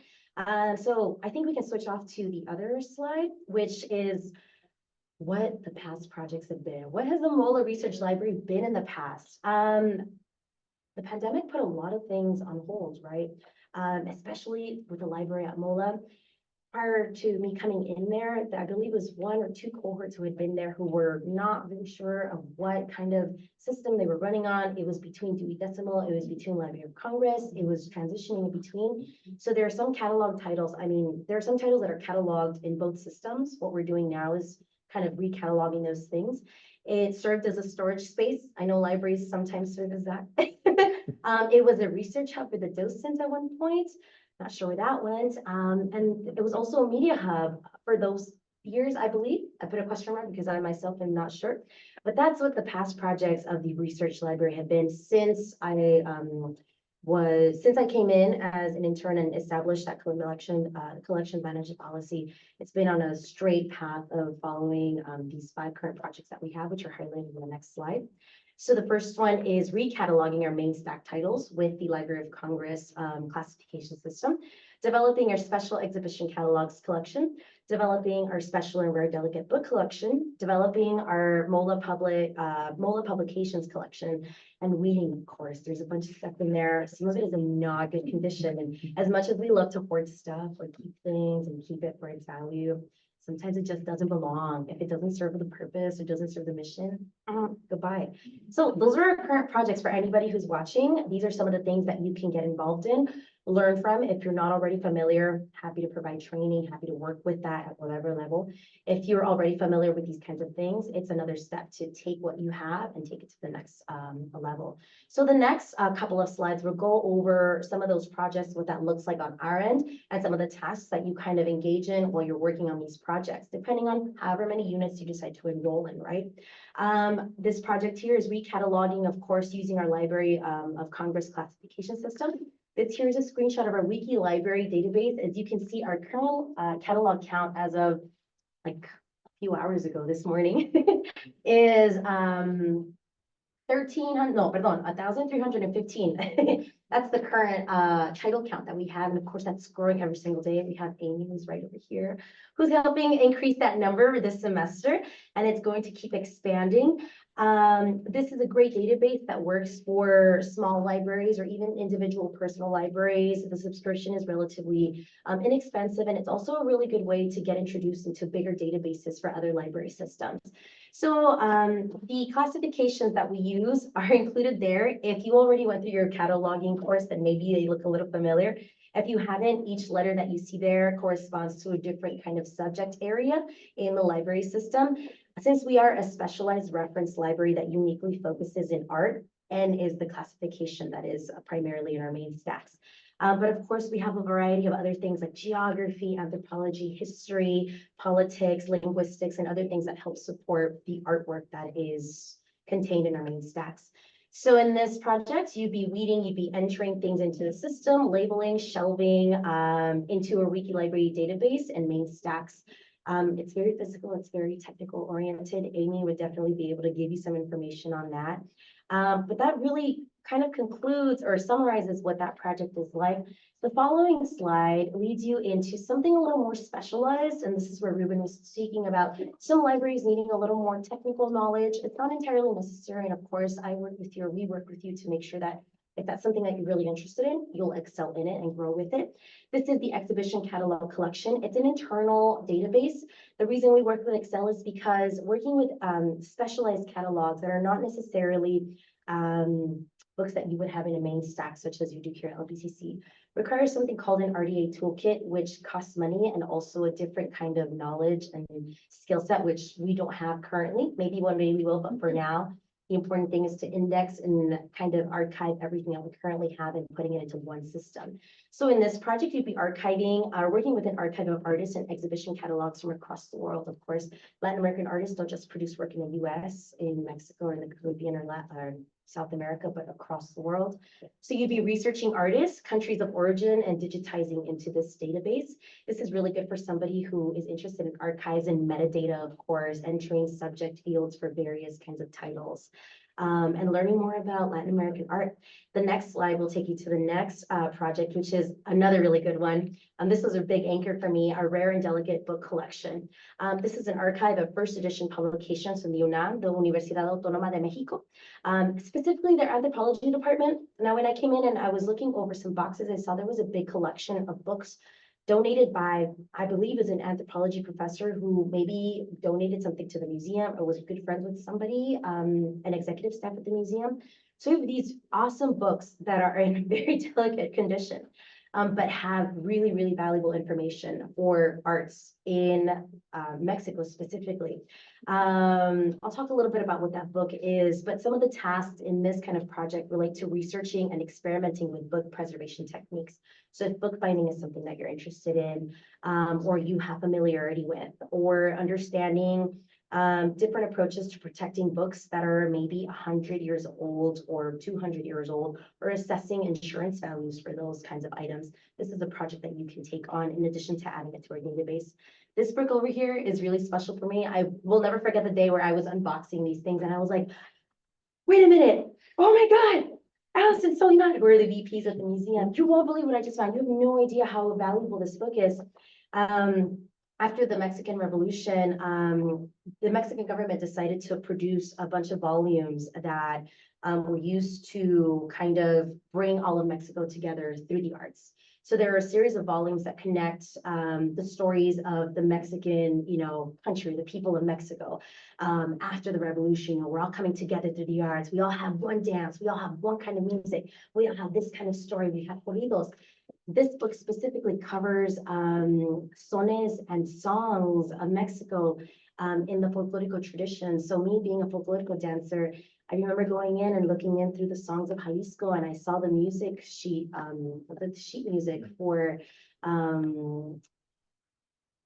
F: So I think we can switch off to the other slide, which is what the past projects have been. What has the MOLA Research Library been in the past? The pandemic put a lot of things on hold, right? Especially with the library at MOLA. Prior to me coming in there, I believe it was 1 or 2 cohorts who had been there who were not really sure of what kind of system they were running on. It was between Dewey Decimal, it was between Library of Congress, it was transitioning in between. So there are some catalog titles. I mean, there are some titles that are cataloged in both systems. What we're doing now is kind of recataloging those things. It served as a storage space. I know libraries sometimes serve as that. It was a research hub for the docents at one point. Not sure where that went. And it was also a media hub for those years, I believe. I put a question mark because I myself am not sure. But that's what the past projects of the research library have been since I came in as an intern and established that collection management policy. It's been on a straight path of following these 5 current projects that we have, which are highlighted in the next slide. So the first one is recataloging our main stack titles with the Library of Congress classification system, developing our special exhibition catalogs collection, developing our special and rare delegate book collection, developing our MOLA publications collection, and weeding, of course. There's a bunch of stuff in there. Some of it is in not good condition. And as much as we love to hoard stuff or keep things and keep it for its value, sometimes it just doesn't belong. If it doesn't serve the purpose or doesn't serve the mission, goodbye. So those are our current projects for anybody who's watching. These are some of the things that you can get involved in, learn from. If you're not already familiar, happy to provide training, happy to work with that at whatever level. If you're already familiar with these kinds of things, it's another step to take what you have and take it to the next level. So the next couple of slides, we'll go over some of those projects, what that looks like on our end, and some of the tasks that you kind of engage in while you're working on these projects, depending on however many units you decide to enroll in, right? This project here is recataloging, of course, using our Library of Congress classification system. This here is a screenshot of our wiki library database. As you can see, our current catalog count as of like a few hours ago this morning is 1,315. That's the current title count that we have. And of course, that's growing every single day. We have Amy, who's right over here, who's helping increase that number this semester. And it's going to keep expanding. This is a great database that works for small libraries or even individual personal libraries. The subscription is relatively inexpensive, and it's also a really good way to get introduced into bigger databases for other library systems. So the classifications that we use are included there. If you already went through your cataloging course, then maybe they look a little familiar. If you haven't, each letter that you see there corresponds to a different kind of subject area in the library system. Since we are a specialized reference library that uniquely focuses in art, N is the classification that is primarily in our main stacks. But of course, we have a variety of other things like geography, anthropology, history, politics, linguistics, and other things that help support the artwork that is contained in our main stacks. So in this project, you'd be entering things into the system, labeling, shelving into a Wiki library database and main stacks. It's very physical, it's very technical oriented. Amy would definitely be able to give you some information on that. But that really kind of concludes or summarizes what that project is like. The following slide leads you into something a little more specialized, and this is where Ruben was speaking about some libraries needing a little more technical knowledge. It's not entirely necessary, and of course, I work with you or we work with you to make sure that if that's something that you're really interested in, you'll excel in it and grow with it. This is the exhibition catalog collection. It's an internal database. The reason we work with Excel is because working with specialized catalogs that are not necessarily books that you would have in a main stack, such as you do here at LBCC, requires something called an RDA toolkit, which costs money and also a different kind of knowledge and skill set, which we don't have currently. Maybe one day we will, but for now, the important thing is to index and kind of archive everything that we currently have and putting it into one system. So in this project, you'd be archiving, working with an archive of artists and exhibition catalogs from across the world. Of course, Latin American artists don't just produce work in the US, in Mexico, or in the Caribbean or South America, but across the world. So you'd be researching artists, countries of origin, and digitizing into this database. This is really good for somebody who is interested in archives and metadata, of course, entering subject fields for various kinds of titles. And learning more about Latin American art. The next slide will take you to the next project, which is another really good one. This was a big anchor for me, our Rare and Delicate book collection. This is an archive of first edition publications from the UNAM, the Universidad Autónoma de Mexico, specifically their anthropology department. Now, when I came in and I was looking over some boxes, I saw there was a big collection of books donated by, I believe, is an anthropology professor who maybe donated something to the museum or was good friends with somebody, an executive staff at the museum. So we have these awesome books that are in very delicate condition, but have really, really valuable information for arts in Mexico specifically. I'll talk a little bit about what that book is, but some of the tasks in this kind of project relate to researching and experimenting with book preservation techniques. So if bookbinding is something that you're interested in, or you have familiarity with, or understanding different approaches to protecting books that are maybe 100 years old or 200 years old, or assessing insurance values for those kinds of items, this is a project that you can take on in addition to adding it to our database. This book over here is really special for me. I will never forget the day where I was unboxing these things and I was like, wait a minute, oh my God, Allison Soliman, who are the VPs at the museum. You won't believe what I just found. You have no idea how valuable this book is. After the Mexican Revolution, the Mexican government decided to produce a bunch of volumes that were used to kind of bring all of Mexico together through the arts. So there are a series of volumes that connect the stories of the Mexican, country, the people of Mexico. After the revolution, we're all coming together through the arts. We all have one dance. We all have one kind of music. We all have this kind of story. We have corridos. This book specifically covers sones and songs of Mexico in the folklorico tradition. So me being a folklorico dancer, I remember going in and looking in through the songs of Jalisco, and I saw the music sheet, the sheet music for,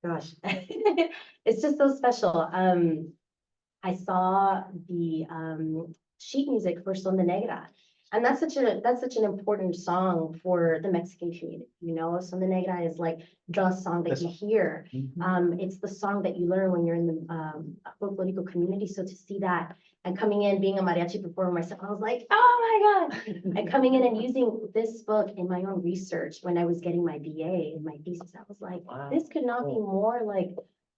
F: gosh, it's just so special. I saw the sheet music for Son de Negra. And that's such an important song for the Mexican community. Son de Negra is like the song that you hear. It's the song that you learn when you're in the folklorico community. So to see that and coming in, being a mariachi performer myself, I was like, oh my God. And coming in and using this book in my own research when I was getting my BA and my thesis, I was like, wow, this could not be more like,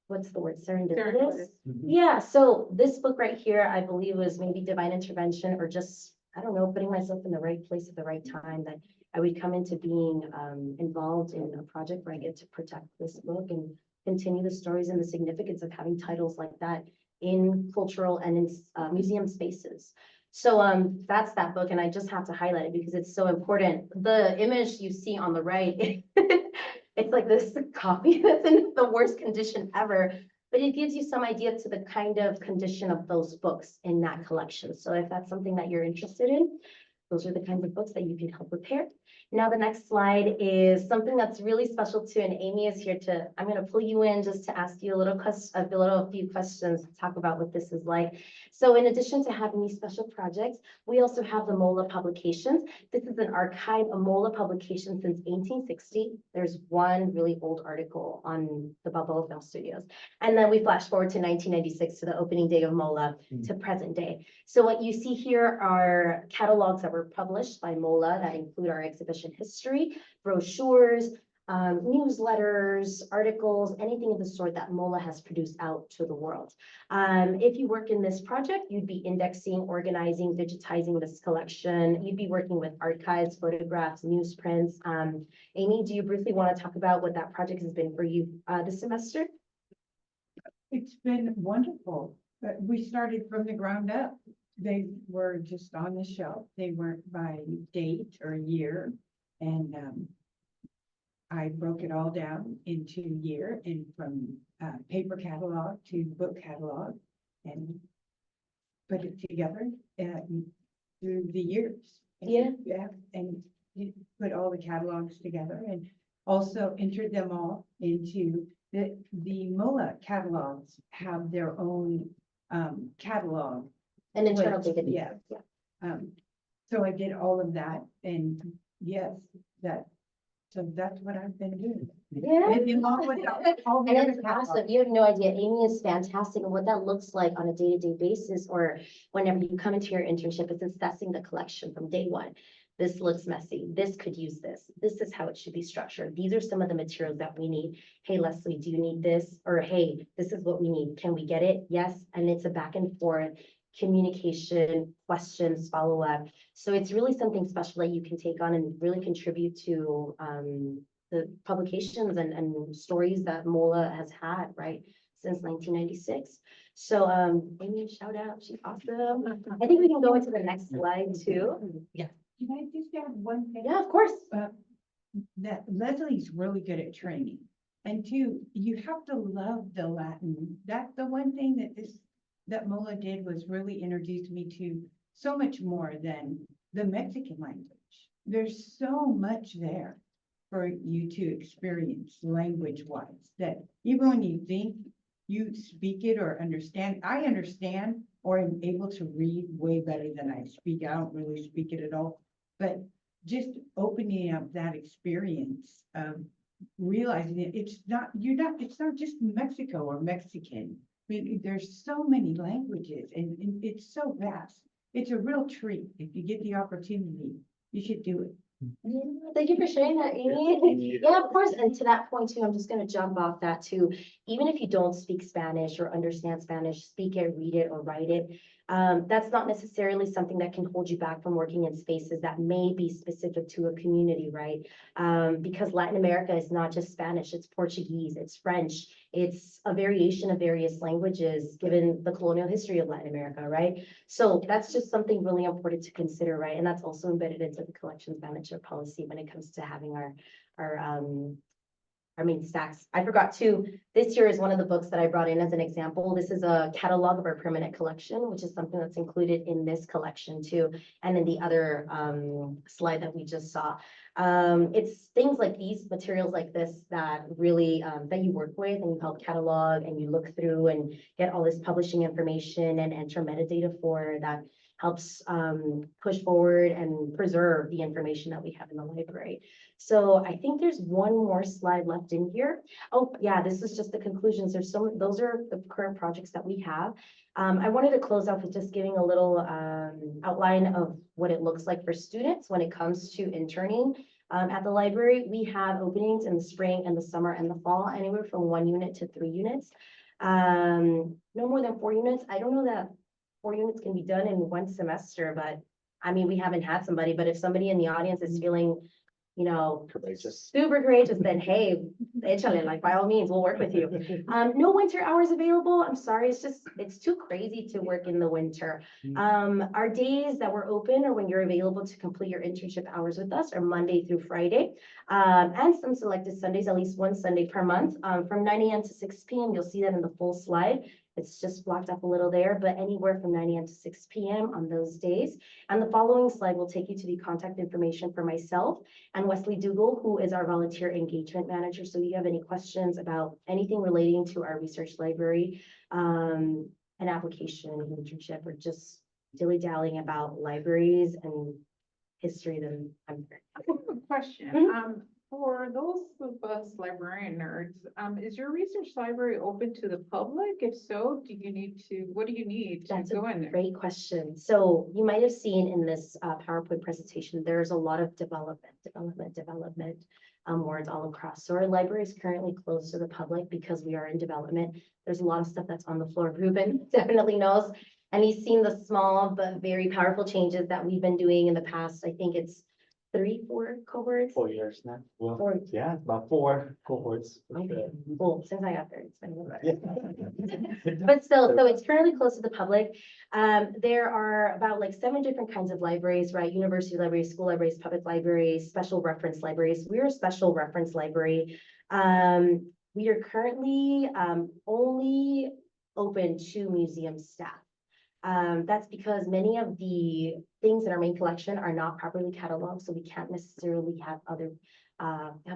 F: what's the word, serendipitous? Yeah, so this book right here, I believe was maybe divine intervention or just, I don't know, putting myself in the right place at the right time, that I would come into being involved in a project where I get to protect this book and continue the stories and the significance of having titles like that in cultural and in museum spaces. So that's that book, and I just have to highlight it because it's so important. The image you see on the right, it's like this copy that's in the worst condition ever. but it gives you some idea to the kind of condition of those books in that collection. So if that's something that you're interested in, those are the kinds of books that you can help prepare. Now, the next slide is something that's really special too, and Amy is here to, I'm gonna pull you in just to ask you a few questions, to talk about what this is like. So in addition to having these special projects, we also have the MOLA publications. This is an archive, a MOLA publication since 1860. There's one really old article on the Balboa Film Studios. And then we flash forward to 1996 to the opening day of MOLA to present day. So what you see here are catalogs that were published by MOLA that include our exhibition history, brochures, newsletters, articles, anything of the sort that MOLA has produced out to the world. If you work in this project, you'd be indexing, organizing, digitizing this collection. You'd be working with archives, photographs, newsprints. Amy, do you briefly want to talk about what that project has been for you this semester?
G: It's been wonderful, but we started from the ground up. They were just on the shelf. They weren't by date or year. And I broke it all down into year and from paper catalog to book catalog and put it together through the years.
F: Yeah.
G: Yeah, and put all the catalogs together and also entered them all into the MOLA catalogs have their own catalog.
F: An internal
G: Wait,
F: database.
G: yeah. So I did all of that and yes, so that's what I've been doing.
F: Yeah.
G: And along with all the
F: And
G: other
F: it's
G: catalogs.
F: awesome. You have no idea. Amy is fantastic. And what that looks like on a day-to-day basis, or whenever you come into your internship, is assessing the collection from day one. This looks messy. This could use this. This is how it should be structured. These are some of the materials that we need. Hey, Leslie, do you need this? Or hey, this is what we need. Can we get it? Yes. And it's a back and forth communication, questions, follow up. So it's really something special that you can take on and really contribute to the publications and stories that MOLA has had, right, since 1996. So Amy, shout out, she's awesome. I think we can go into the next slide too. Yeah.
G: Can I just add one thing?
F: Yeah, of course.
G: That Leslie's really good at training. And two, you have to love the Latin. That's the one thing that MOLA did was really introduce me to so much more than the Mexican language. There's so much there for you to experience language-wise that even when you think you speak it or understand, I understand or am able to read way better than I speak. I don't really speak it at all, but just opening up that experience of realizing that it's not just Mexico or Mexican. I mean, there's so many languages and it's so vast. It's a real treat. If you get the opportunity, you should do it.
F: Yeah, thank you for sharing that, Amy. Yeah, of course. And to that point too, I'm just going to jump off that too. Even if you don't speak Spanish or understand Spanish, speak it, read it, or write it. That's not necessarily something that can hold you back from working in spaces that may be specific to a community, right? Because Latin America is not just Spanish, it's Portuguese, it's French, it's a variation of various languages given the colonial history of Latin America, right? So that's just something really important to consider, right? And that's also embedded into the collections manager policy when it comes to having our main stacks. I forgot too, this year is one of the books that I brought in as an example. This is a catalog of our permanent collection, which is something that's included in this collection too, and in the other slide that we just saw. It's things like these, materials like this that really, that you work with and you help catalog and you look through and get all this publishing information and enter metadata for that helps push forward and preserve the information that we have in the library. So I think there's one more slide left in here. Oh yeah, this is just the conclusions. Those are the current projects that we have. I wanted to close out with just giving a little outline of what it looks like for students when it comes to interning at the library. We have openings in the spring and the summer and the fall, anywhere from 1 unit to 3 units. No more than 4 units. I don't know that 4 units can be done in 1 semester, but I mean, we haven't had somebody, but if somebody in the audience is feeling you know,
C: Courageous.
F: super courageous, then hey, échale, like by all means, we'll work with you. No winter hours available. I'm sorry, it's too crazy to work in the winter. Our days that we're open or when you're available to complete your internship hours with us are Monday through Friday. And some selected Sundays, at least one Sunday per month, from 9 a.m. to 6 p.m. You'll see that in the full slide. It's just blocked up a little there, but anywhere from 9 a.m. to 6 p.m. on those days. And the following slide will take you to the contact information for myself and Wesley Dougal, who is our volunteer engagement manager. So if you have any questions about anything relating to our research library, an application, an internship, or just dilly-dallying about libraries and history, then I'm there.
B: I have a question.
F: Mhm.
B: For those of us librarian nerds, is your research library open to the public? If so, what do you need to
F: That's a
B: go in there?
F: great question. So you might have seen in this PowerPoint presentation, there's a lot of development words all across. So our library is currently closed to the public because we are in development. There's a lot of stuff that's on the floor. Ruben definitely knows. And he's seen the small but very powerful changes that we've been doing in the past. I think it's 4 cohorts.
C: 4 years now. Well,
F: Four.
C: yeah, about 4 cohorts. for
F: Okay,
C: sure.
F: well, since I got there, it's been a little bit.
C: Yeah.
F: But still, so it's currently closed to the public. There are about like 7 different kinds of libraries, right? University libraries, school libraries, public libraries, special reference libraries. We're a special reference library. We are currently only open to museum staff. That's because many of the things in our main collection are not properly cataloged, so we can't necessarily have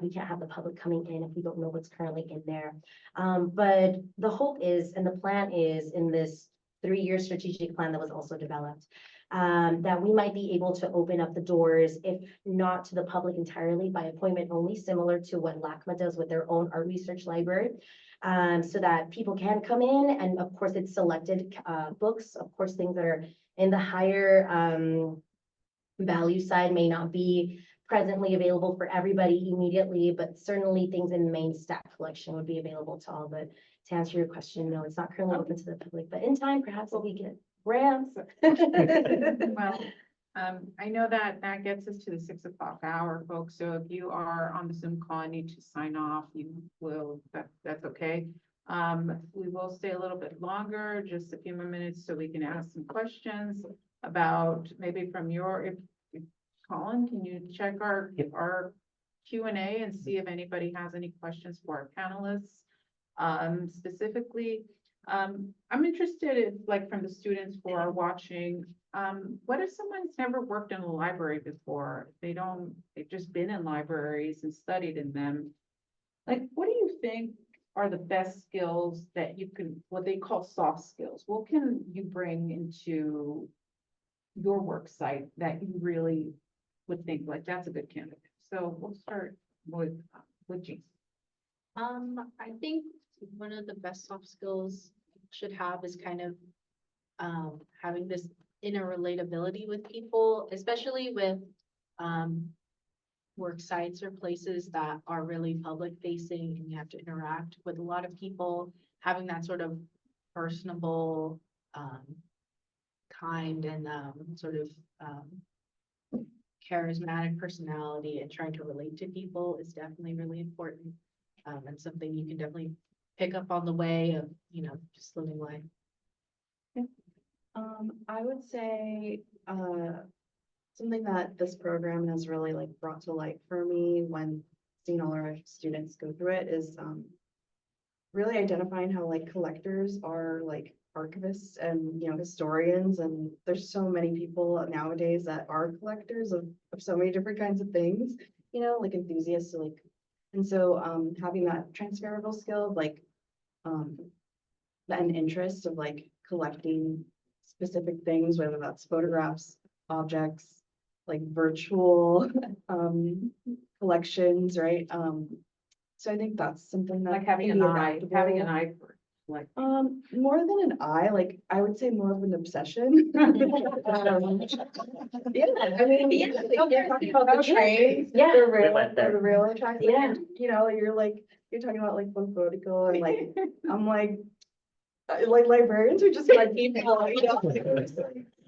F: we can't have the public coming in if we don't know what's currently in there. But the hope is, and the plan is in this 3-year strategic plan that was also developed, that we might be able to open up the doors, if not to the public entirely, by appointment only, similar to what LACMA does with their own art research library. So that people can come in, and of course it's selected books, of course things that are in the higher value side may not be presently available for everybody immediately, but certainly things in the main stack collection would be available to all. But to answer your question, no, it's not currently open to the public, but in time, perhaps we get grants.
B: Well, I know that gets us to the 6 o'clock hour, folks. So if you are on the Zoom call and need to sign off, that's okay. We will stay a little bit longer, just a few more minutes, so we can ask some questions about maybe from if Colin, can you check our Q&A and see if anybody has any questions for our panelists? Specifically, I'm interested if, like, from the students who are watching, what if someone's never worked in a library before? They've just been in libraries and studied in them. Like, what do you think are the best skills that what they call soft skills? What can you bring into your work site that you really would think like that's a good candidate? So we'll start with Jean.
E: I think one of the best soft skills you should have is kind of having this inner relatability with people, especially with work sites or places that are really public facing and you have to interact with a lot of people, having that sort of personable, kind and sort of charismatic personality and trying to relate to people is definitely really important. And something you can definitely pick up on the way of, just living life.
D: I would say, something that this program has really like brought to light for me when seeing all our students go through it is, really identifying how like collectors are like archivists and, historians, and there's so many people nowadays that are collectors of so many different kinds of things, like enthusiasts, like, and so, having that transferable skill of like, an interest of like collecting specific things, whether that's photographs, objects, like virtual collections, right? So I think that's something that
B: Like having
D: can
B: an
D: be
B: eye
D: adaptable.
B: for like.
D: More than an eye, like I would say more of an obsession. Yeah, I mean,
F: Yeah,
D: you're talking about the trains,
F: Yeah.
D: the
C: We went there.
D: railroad tracks.
F: Yeah.
D: You're talking about like Bonfodico and like, I'm like, Like librarians are just fun people, you know?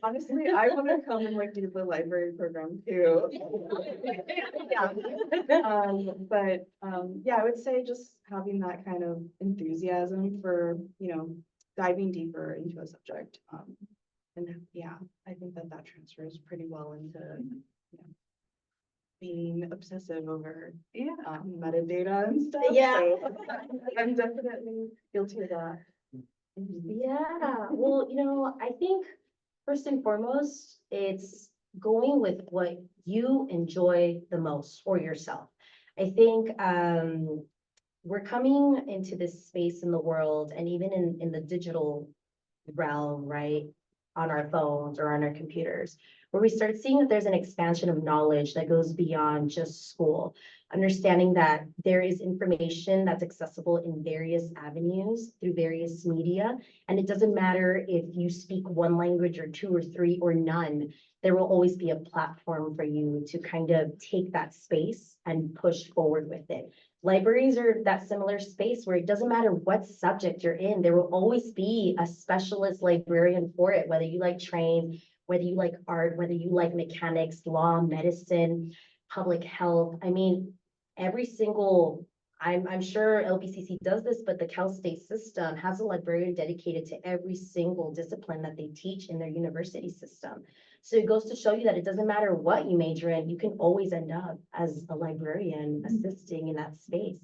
D: Honestly, I wanna come and like do the library program too. Yeah. Yeah, I would say just having that kind of enthusiasm for, you know, diving deeper into a subject. And yeah, I think that that transfers pretty well into, you know, being obsessive over
B: Yeah.
D: metadata and stuff.
F: Yeah.
D: So I'm definitely guilty of that.
F: Yeah, well, you know, I think first and foremost, it's going with what you enjoy the most for yourself. I think we're coming into this space in the world and even in the digital realm, right? On our phones or on our computers, where we start seeing that there's an expansion of knowledge that goes beyond just school. Understanding that there is information that's accessible in various avenues through various media. And it doesn't matter if you speak one language or two or three or none, there will always be a platform for you to kind of take that space and push forward with it. Libraries are that similar space where it doesn't matter what subject you're in, there will always be a specialist librarian for it, whether you like trains, whether you like art, whether you like mechanics, law, medicine, public health. I mean, every single, I'm sure LBCC does this, but the Cal State system has a librarian dedicated to every single discipline that they teach in their university system. So it goes to show you that it doesn't matter what you major in, you can always end up as a librarian assisting in that space.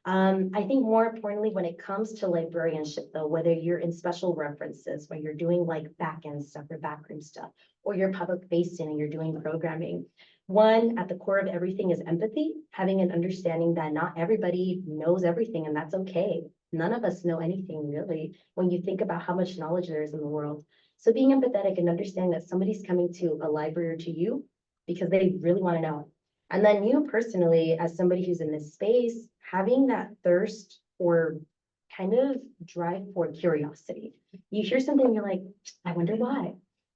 F: I think more importantly, when it comes to librarianship though, whether you're in special references, where you're doing like back-end stuff or backroom stuff, or you're public facing and you're doing programming, one, at the core of everything is empathy, having an understanding that not everybody knows everything, and that's okay. None of us know anything really, when you think about how much knowledge there is in the world. So being empathetic and understanding that somebody's coming to a library or to you because they really want to know. And then you personally, as somebody who's in this space, having that thirst or kind of drive for curiosity. You hear something, you're like, I wonder why.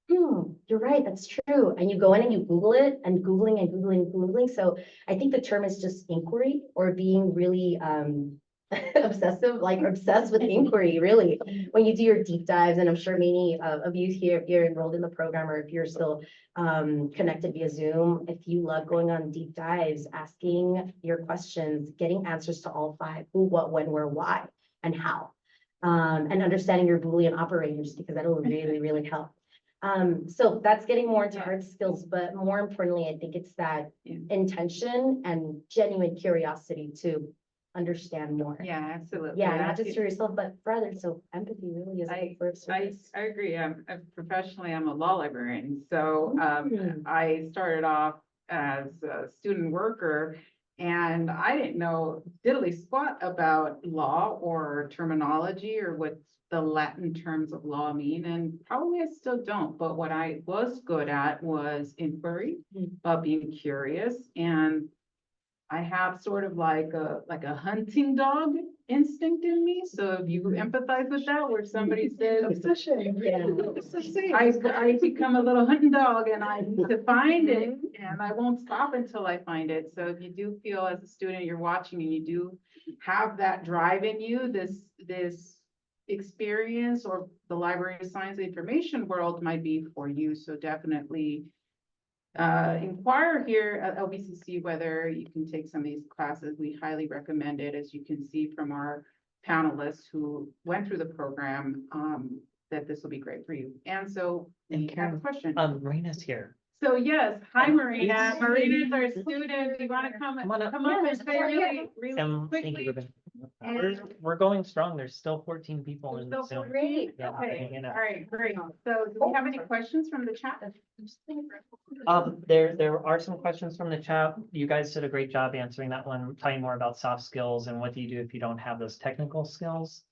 F: You're right, that's true. And you go in and you Google it and Googling and Googling and Googling. So I think the term is just inquiry or being really obsessive, like obsessed with inquiry, really. When you do your deep dives, and I'm sure many of you here, if you're enrolled in the program or if you're still connected via Zoom, if you love going on deep dives, asking your questions, getting answers to all five, who, what, when, where, why, and how. And understanding your Boolean operators, because that'll really, really help. So that's getting more into hard skills, but more importantly, I think it's that intention and genuine curiosity to understand more.
B: Yeah, absolutely.
F: Yeah, not just for yourself, but for others. So empathy really is the first.
B: I agree. Professionally, I'm a law librarian. So I started off as a student worker and I didn't know diddly squat about law or terminology or what the Latin terms of law mean. And probably I still don't, but what I was good at was inquiry, being curious. And I have sort of like a hunting dog instinct in me. So if you empathize with that, where somebody says,
D: Obsession.
B: I become a little hunting dog and I need to find it and I won't stop until I find it. So if you do feel as a student, you're watching and you do have that drive in you, this experience or the library of science information world might be for you. So definitely inquire here at LBCC whether you can take some of these classes. We highly recommend it, as you can see from our panelists who went through the program, that this will be great for you. And so we have a question.
A: Marina's here.
B: So yes, hi Marina. Marina's our student. Do you want to come
A: Come on up.
B: and say really
A: Thank you,
B: quickly?
A: Ruben. We're going strong. There's still 14 people in
B: Still
A: Zoom.
B: 14?
A: Yeah,
B: Okay,
A: hanging out.
B: all right, great. So do we have any questions from the chat?
A: There are some questions from the chat. You guys did a great job answering that one, talking more about soft skills and what do you do if you don't have those technical skills.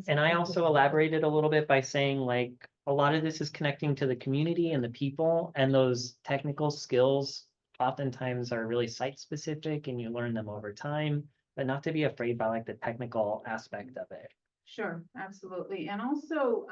A: And I also elaborated a little bit by saying like a lot of this is connecting to the community and the people, and those technical skills oftentimes are really site specific and you learn them over time, but not to be afraid by like the technical aspect of it.
B: Sure, absolutely. And also,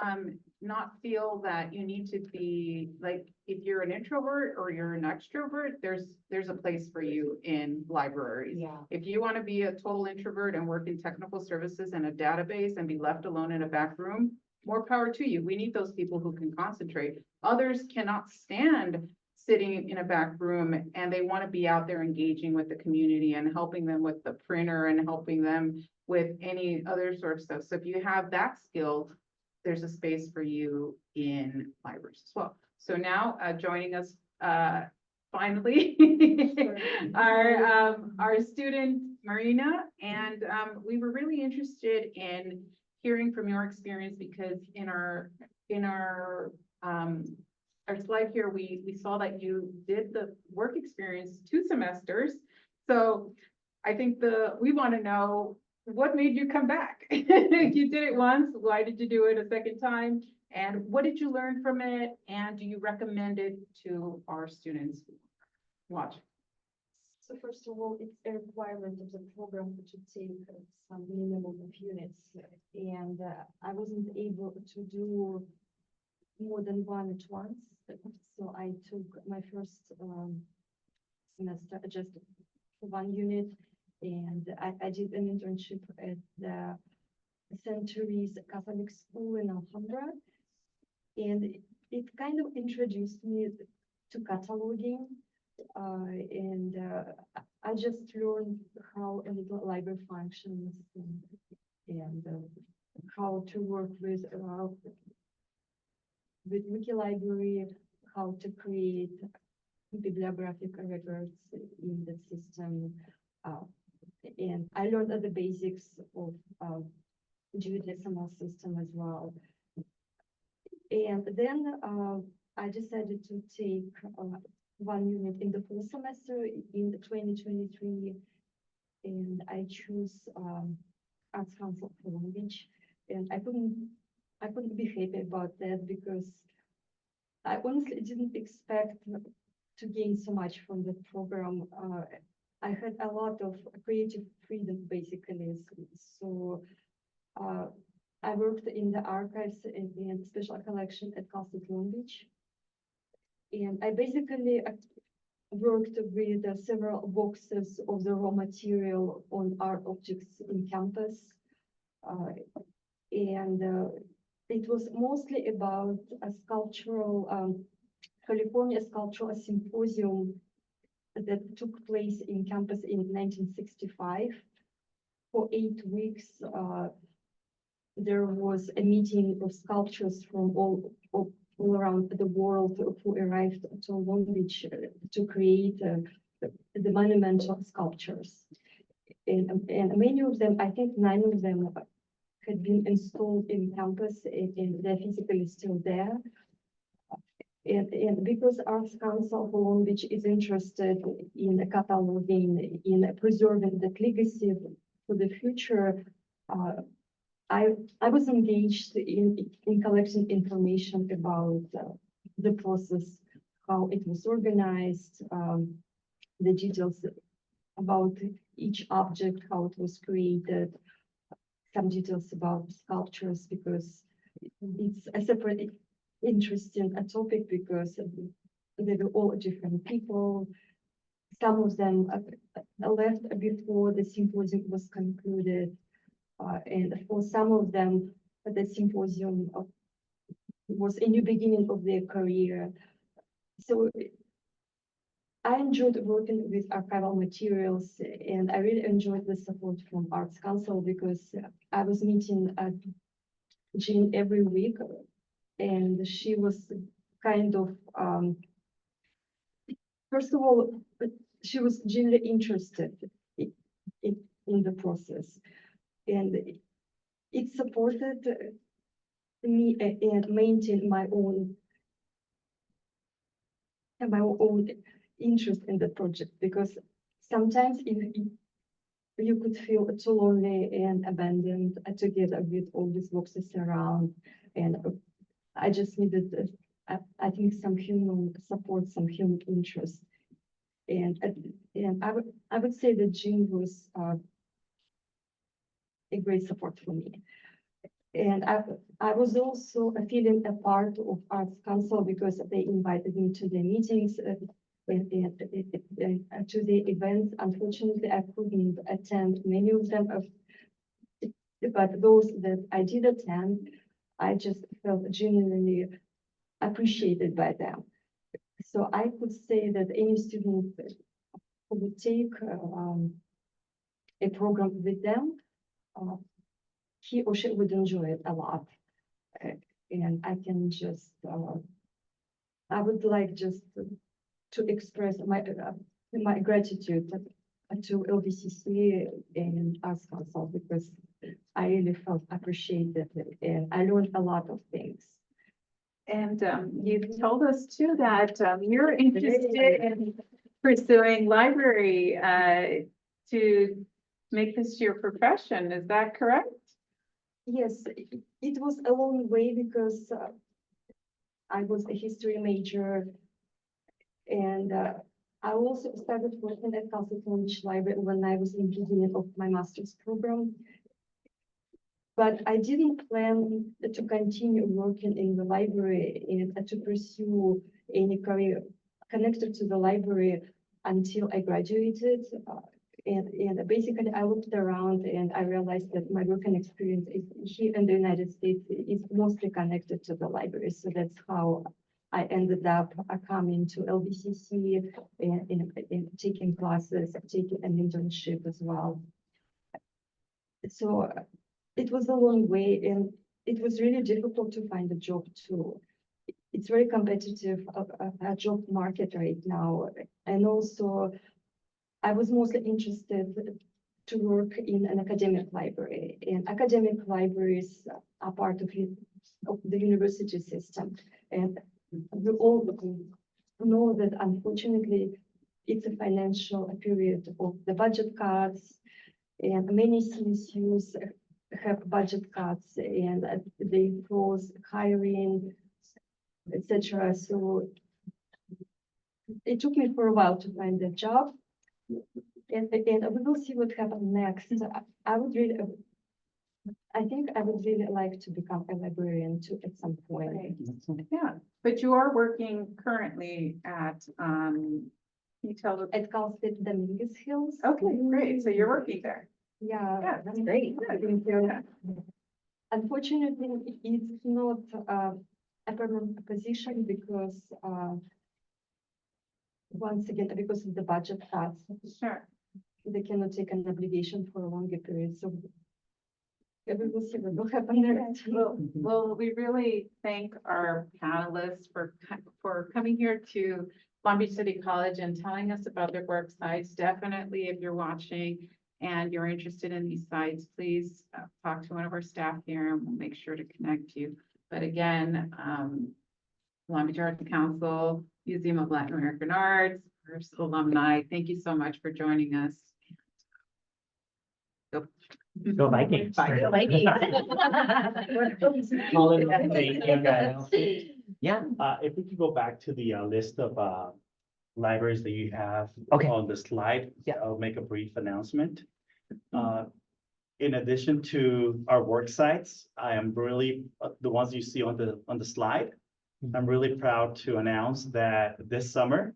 B: not feel that you need to be, like, if you're an introvert or you're an extrovert, there's a place for you in libraries.
F: Yeah.
B: If you want to be a total introvert and work in technical services and a database and be left alone in a back room, more power to you. We need those people who can concentrate. Others cannot stand sitting in a back room, and they want to be out there engaging with the community and helping them with the printer and helping them with any other sort of stuff. So if you have that skill, there's a space for you in libraries as well. So now, joining us, finally, our student Marina, and we were really interested in hearing from your experience, because in our slide here, we saw that you did the work experience 2 semesters. So I think we want to know, what made you come back? You did it once, why did you do it a second time? And what did you learn from it? And do you recommend it to our students watch?
D: So first of all, it's a requirement of the program to take some minimum of units. And I wasn't able to do more than one at once. So I took my first semester just for 1 unit. And I did an internship at the Centuries Catholic School in Alhambra. And it kind of introduced me to cataloging. I just learned how a little library functions and how to work with Wiki Library, how to create bibliographic records in the system. And I learned the basics of geodecimal system as well. And then I decided to take 1 unit in the fall semester in 2023, and I chose Arts Council for Long Beach. And I couldn't be happy about that, because I honestly didn't expect to gain so much from the program. I had a lot of creative freedom, basically. So I worked in the archives and special collection at Castle Long Beach. And I basically worked with several boxes of the raw material on art objects in campus. It was mostly about a sculptural, California Sculptural Symposium that took place in campus in 1965. For 8 weeks, there was a meeting of sculptors from all around the world who arrived to Long Beach to create the monumental sculptures. And many of them, I think 9 of them, had been installed in campus, and they're physically still there. And because Arts Council for Long Beach is interested in cataloging, in preserving that legacy for the future, I was engaged in collecting information about the process, how it was organized, the details about each object, how it was created, some details about sculptures, because it's a separate interesting topic, because they were all different people. Some of them left before the symposium was concluded. And for some of them, the symposium was a new beginning of their career. So I enjoyed working with archival materials, and I really enjoyed the support from Arts Council, because I was meeting Jean every week, and she was kind of, first of all, she was genuinely interested in the process. And it supported me and maintained my own interest in the project, because sometimes you could feel too lonely and abandoned together with all these boxes around, and I just needed, I think, some human support, some human interest, and I would say that Jean was a great support for me.
H: And I was also feeling a part of Arts Council because they invited me to the meetings and to the events. Unfortunately, I couldn't attend many of them, but those that I did attend, I just felt genuinely appreciated by them. So I could say that any student who would take a program with them, he or she would enjoy it a lot. And I can just, I would like just to express my gratitude to LBCC and Arts Council because I really felt appreciated and I learned a lot of things.
B: And you've told us too that you're interested in pursuing library to make this your profession. Is that correct?
H: Yes, it was a long way because I was a history major and I also started working at Castle College Library when I was in the beginning of my master's program. But I didn't plan to continue working in the library and to pursue any career connected to the library until I graduated. And basically I looked around and I realized that my working experience is here in the United States is mostly connected to the library. So that's how I ended up coming to LBCC and taking classes, taking an internship as well. So it was a long way and it was really difficult to find a job too. It's very competitive a job market right now. And also I was mostly interested to work in an academic library, and academic libraries are part of the university system. And we all know that unfortunately it's a financial period of the budget cuts, and many CSUs have budget cuts and they close hiring, etc. So it took me for a while to find a job. And we will see what happens next. I think I would really like to become a librarian too at some point.
B: Right. Yeah, but you are working currently at, can you tell the,
H: At Cal State Dominguez Hills.
B: okay, great. So you're working there.
H: Yeah.
B: Yeah, that's great.
H: Yeah. Unfortunately, it's not a permanent position because once again, because of the budget cuts,
B: Sure.
H: they cannot take an obligation for a longer period. So we will see what will happen next.
B: Well, we really thank our panelists for coming here to Long Beach City College and telling us about their work sites. Definitely, if you're watching and you're interested in these sites, please talk to one of our staff here and we'll make sure to connect you. But again, Long Beach Arts Council, Museum of Latin American Arts, first alumni, thank you so much for joining us.
A: Go Vikings.
B: Bye.
E: Go Vikings.
A: Colin, thank you guys. Yeah,
C: If we could go back to the list of libraries that you have
A: Okay.
C: on the slide.
A: Yeah.
C: I'll make a brief announcement. In addition to our work sites, I am really, the ones you see on the slide, I'm really proud to announce that this summer,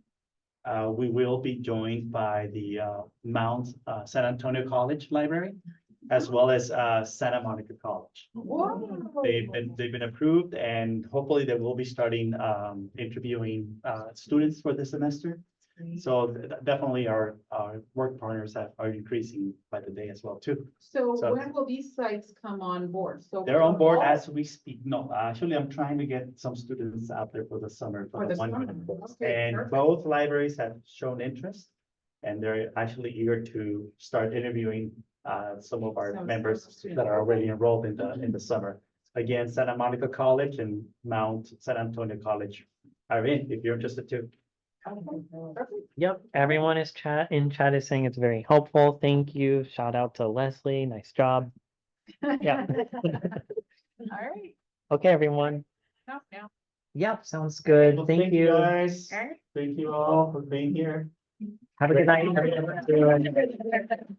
C: we will be joined by the Mount San Antonio College Library, as well as Santa Monica College. They've been approved, and hopefully they will be starting interviewing students for this semester. So definitely our work partners are increasing by the day as well too.
B: So
C: So-
B: when will these sites come on board? So
C: They're on board
B: all-
C: as we speak. No, actually, I'm trying to get some students out there for the summer.
B: For the
C: one
B: summer.
C: minute course.
B: Okay,
C: And
B: perfect.
C: both libraries have shown interest. And they're actually eager to start interviewing some of our
B: Some
C: members
B: students.
C: that are already enrolled in the summer. Again, Santa Monica College and Mount San Antonio College are in, if you're interested too.
B: Perfect.
A: yep, everyone is in chat is saying it's very helpful. Thank you. Shout out to Leslie. Nice job. Yeah.
B: All right.
A: Okay, everyone.
B: Stop now.
A: Yep, sounds good.
C: Well,
A: Thank you.
C: Guys,
B: All right.
C: thank you all for being here.
A: Have a good night. everyone.